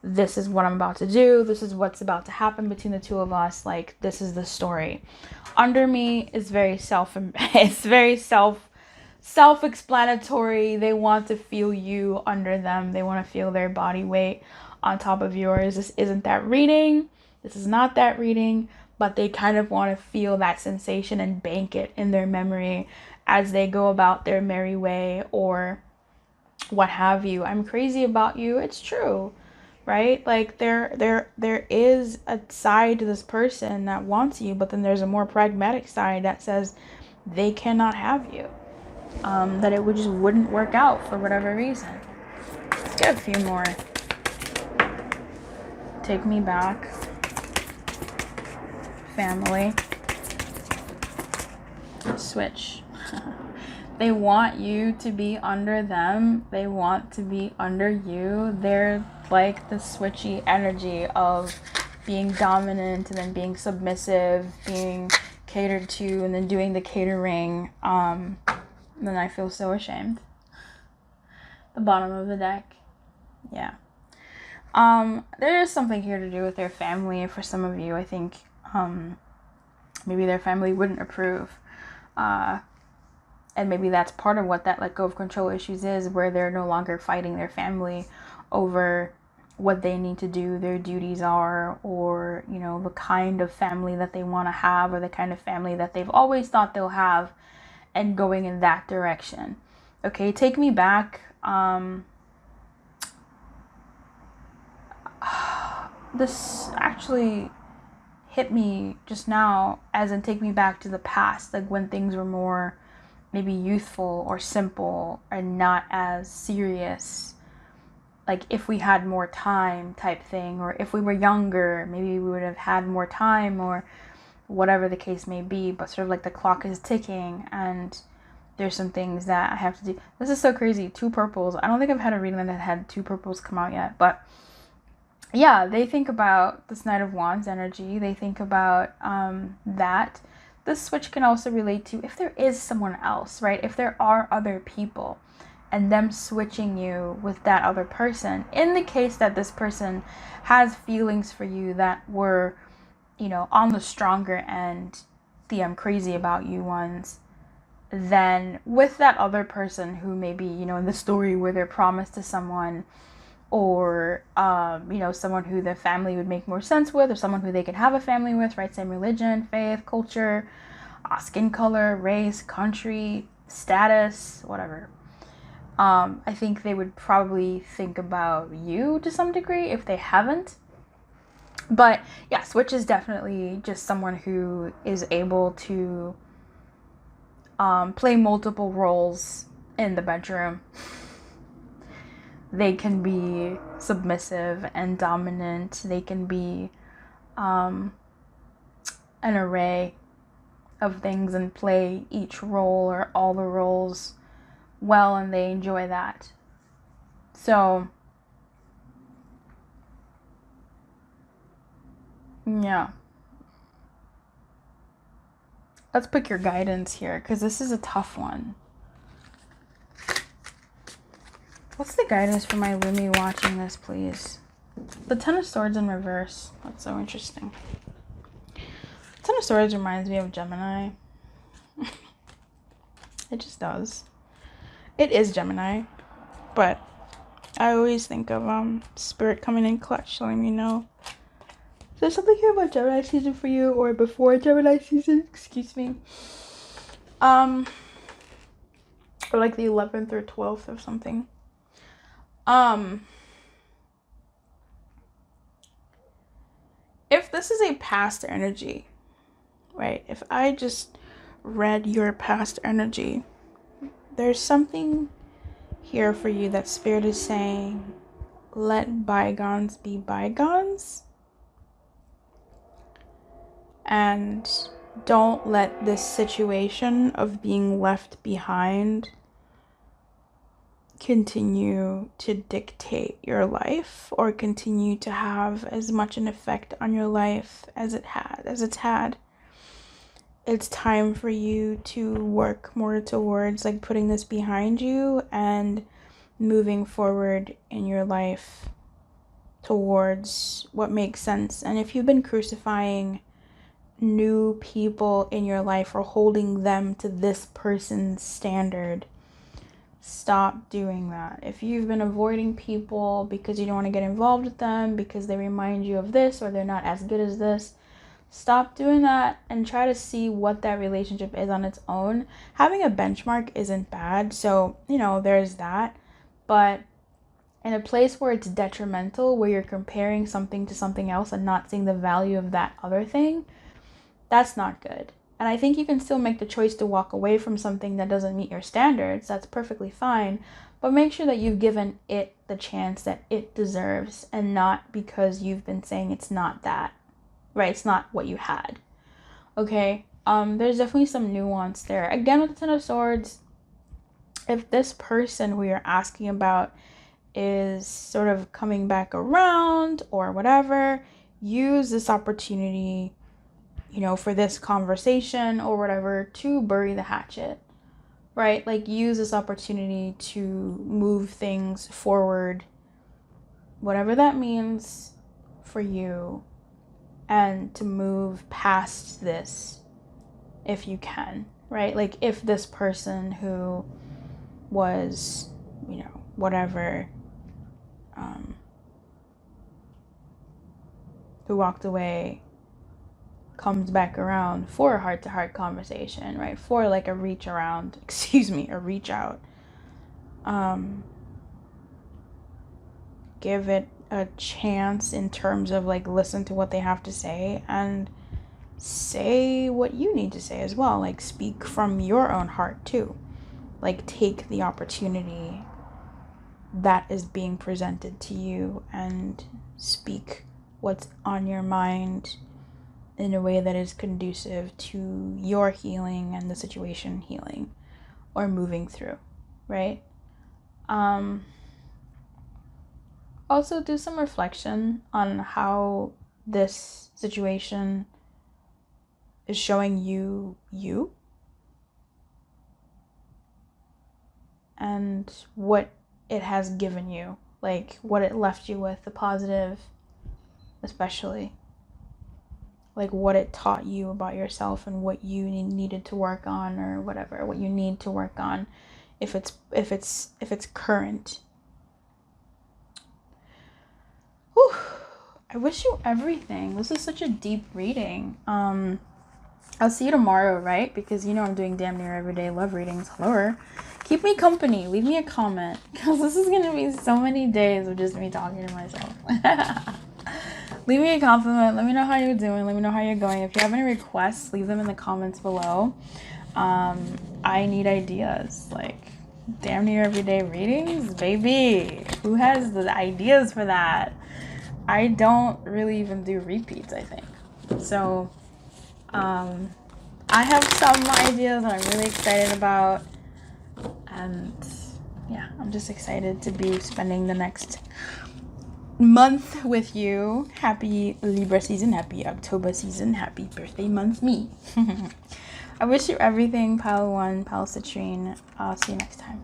this is what I'm about to do. This is what's about to happen between the two of us. Like, this is the story. Under me is very self-explanatory. They want to feel you under them. They want to feel their body weight on top of yours. This isn't that reading. This is not that reading, but they kind of want to feel that sensation and bank it in their memory as they go about their merry way or what have you. I'm crazy about you. It's true, right? Like there is a side to this person that wants you, but then there's a more pragmatic side that says they cannot have you. That it just wouldn't work out for whatever reason. Let's get a few more. Take me back. Family. Switch. They want you to be under them. They want to be under you. They're like the switchy energy of being dominant and then being submissive, being catered to, and then doing the catering. Then I feel so ashamed. The bottom of the deck. Yeah. There is something here to do with their family. For some of you, I think maybe their family wouldn't approve. And maybe that's part of what that let go of control issues is, where they're no longer fighting their family over what they need to do, their duties are, or, you know, the kind of family that they want to have, or the kind of family that they've always thought they'll have, and going in that direction. Okay, take me back. This actually hit me just now, as in take me back to the past, like when things were more maybe youthful or simple and not as serious. Like if we had more time type thing, or if we were younger, maybe we would have had more time, or whatever the case may be. But sort of like the clock is ticking and there's some things that I have to do. This is so crazy. 2 purples. I don't think I've had a reading that had 2 purples come out yet, but yeah, they think about this Knight of Wands energy. They think about that. This switch can also relate to if there is someone else, right? If there are other people and them switching you with that other person. In the case that this person has feelings for you that were, you know, on the stronger end, the I'm crazy about you ones, then with that other person who may be, you know, in the story where they're promised to someone, or, you know, someone who their family would make more sense with, or someone who they could have a family with, right? Same religion, faith, culture, skin color, race, country, status, whatever. I think they would probably think about you to some degree if they haven't. But yeah, Switch is definitely just someone who is able to play multiple roles in the bedroom. They can be submissive and dominant. They can be an array of things and play each role or all the roles well, and they enjoy that. So, yeah. Let's pick your guidance here, because this is a tough one. What's the guidance for my Lumi watching this, please? The Ten of Swords in reverse. That's so interesting. Ten of Swords reminds me of Gemini. It just does. It is Gemini, but I always think of Spirit coming in clutch, letting me know there's something here about Gemini season for you, or before Gemini season, excuse me. Or like the 11th or 12th or something. If this is a past energy, right? If I just read your past energy, there's something here for you that Spirit is saying, let bygones be bygones. And don't let this situation of being left behind continue to dictate your life or continue to have as much an effect on your life as it's had. It's time for you to work more towards like putting this behind you and moving forward in your life towards what makes sense. And if you've been crucifying new people in your life or holding them to this person's standard, stop doing that. If you've been avoiding people because you don't want to get involved with them because they remind you of this or they're not as good as this, stop doing that and try to see what that relationship is on its own. Having a benchmark isn't bad, so there's that, but in a place where it's detrimental, where you're comparing something to something else and not seeing the value of that other thing, that's not good. And I think you can still make the choice to walk away from something that doesn't meet your standards. That's perfectly fine. But make sure that you've given it the chance that it deserves, and not because you've been saying it's not that, right? It's not what you had. Okay? There's definitely some nuance there. Again, with the Ten of Swords, if this person who you're asking about is sort of coming back around or whatever, use this opportunity, for this conversation or whatever, to bury the hatchet, right? Like, use this opportunity to move things forward, whatever that means for you, and to move past this if you can, right? Like, if this person who was, whatever, who walked away, comes back around for a heart-to-heart conversation, right? For like a reach out. Give it a chance in terms of like, listen to what they have to say and say what you need to say as well. Like, speak from your own heart too. Like, take the opportunity that is being presented to you and speak what's on your mind in a way that is conducive to your healing and the situation healing or moving through, right? Also, do some reflection on how this situation is showing you and what it has given you, like what it left you with, the positive especially. Like, what it taught you about yourself and what you needed to work on, or whatever, what you need to work on, if it's current. Whew. I wish you everything. This is such a deep reading. I'll see you tomorrow, right? Because I'm doing damn near everyday love readings. Hello. Keep me company. Leave me a comment, because this is gonna be so many days of just me talking to myself. Leave me a compliment. Let me know how you're doing. Let me know how you're going. If you have any requests, leave them in the comments below. I need ideas. Like, damn near everyday readings, baby. Who has the ideas for that? I don't really even do repeats, I think. So, I have some ideas that I'm really excited about. And yeah, I'm just excited to be spending the next month with you. Happy Libra season, happy October season, happy birthday month me. I wish you everything, Pile 1, Pile Citrine. I'll see you next time.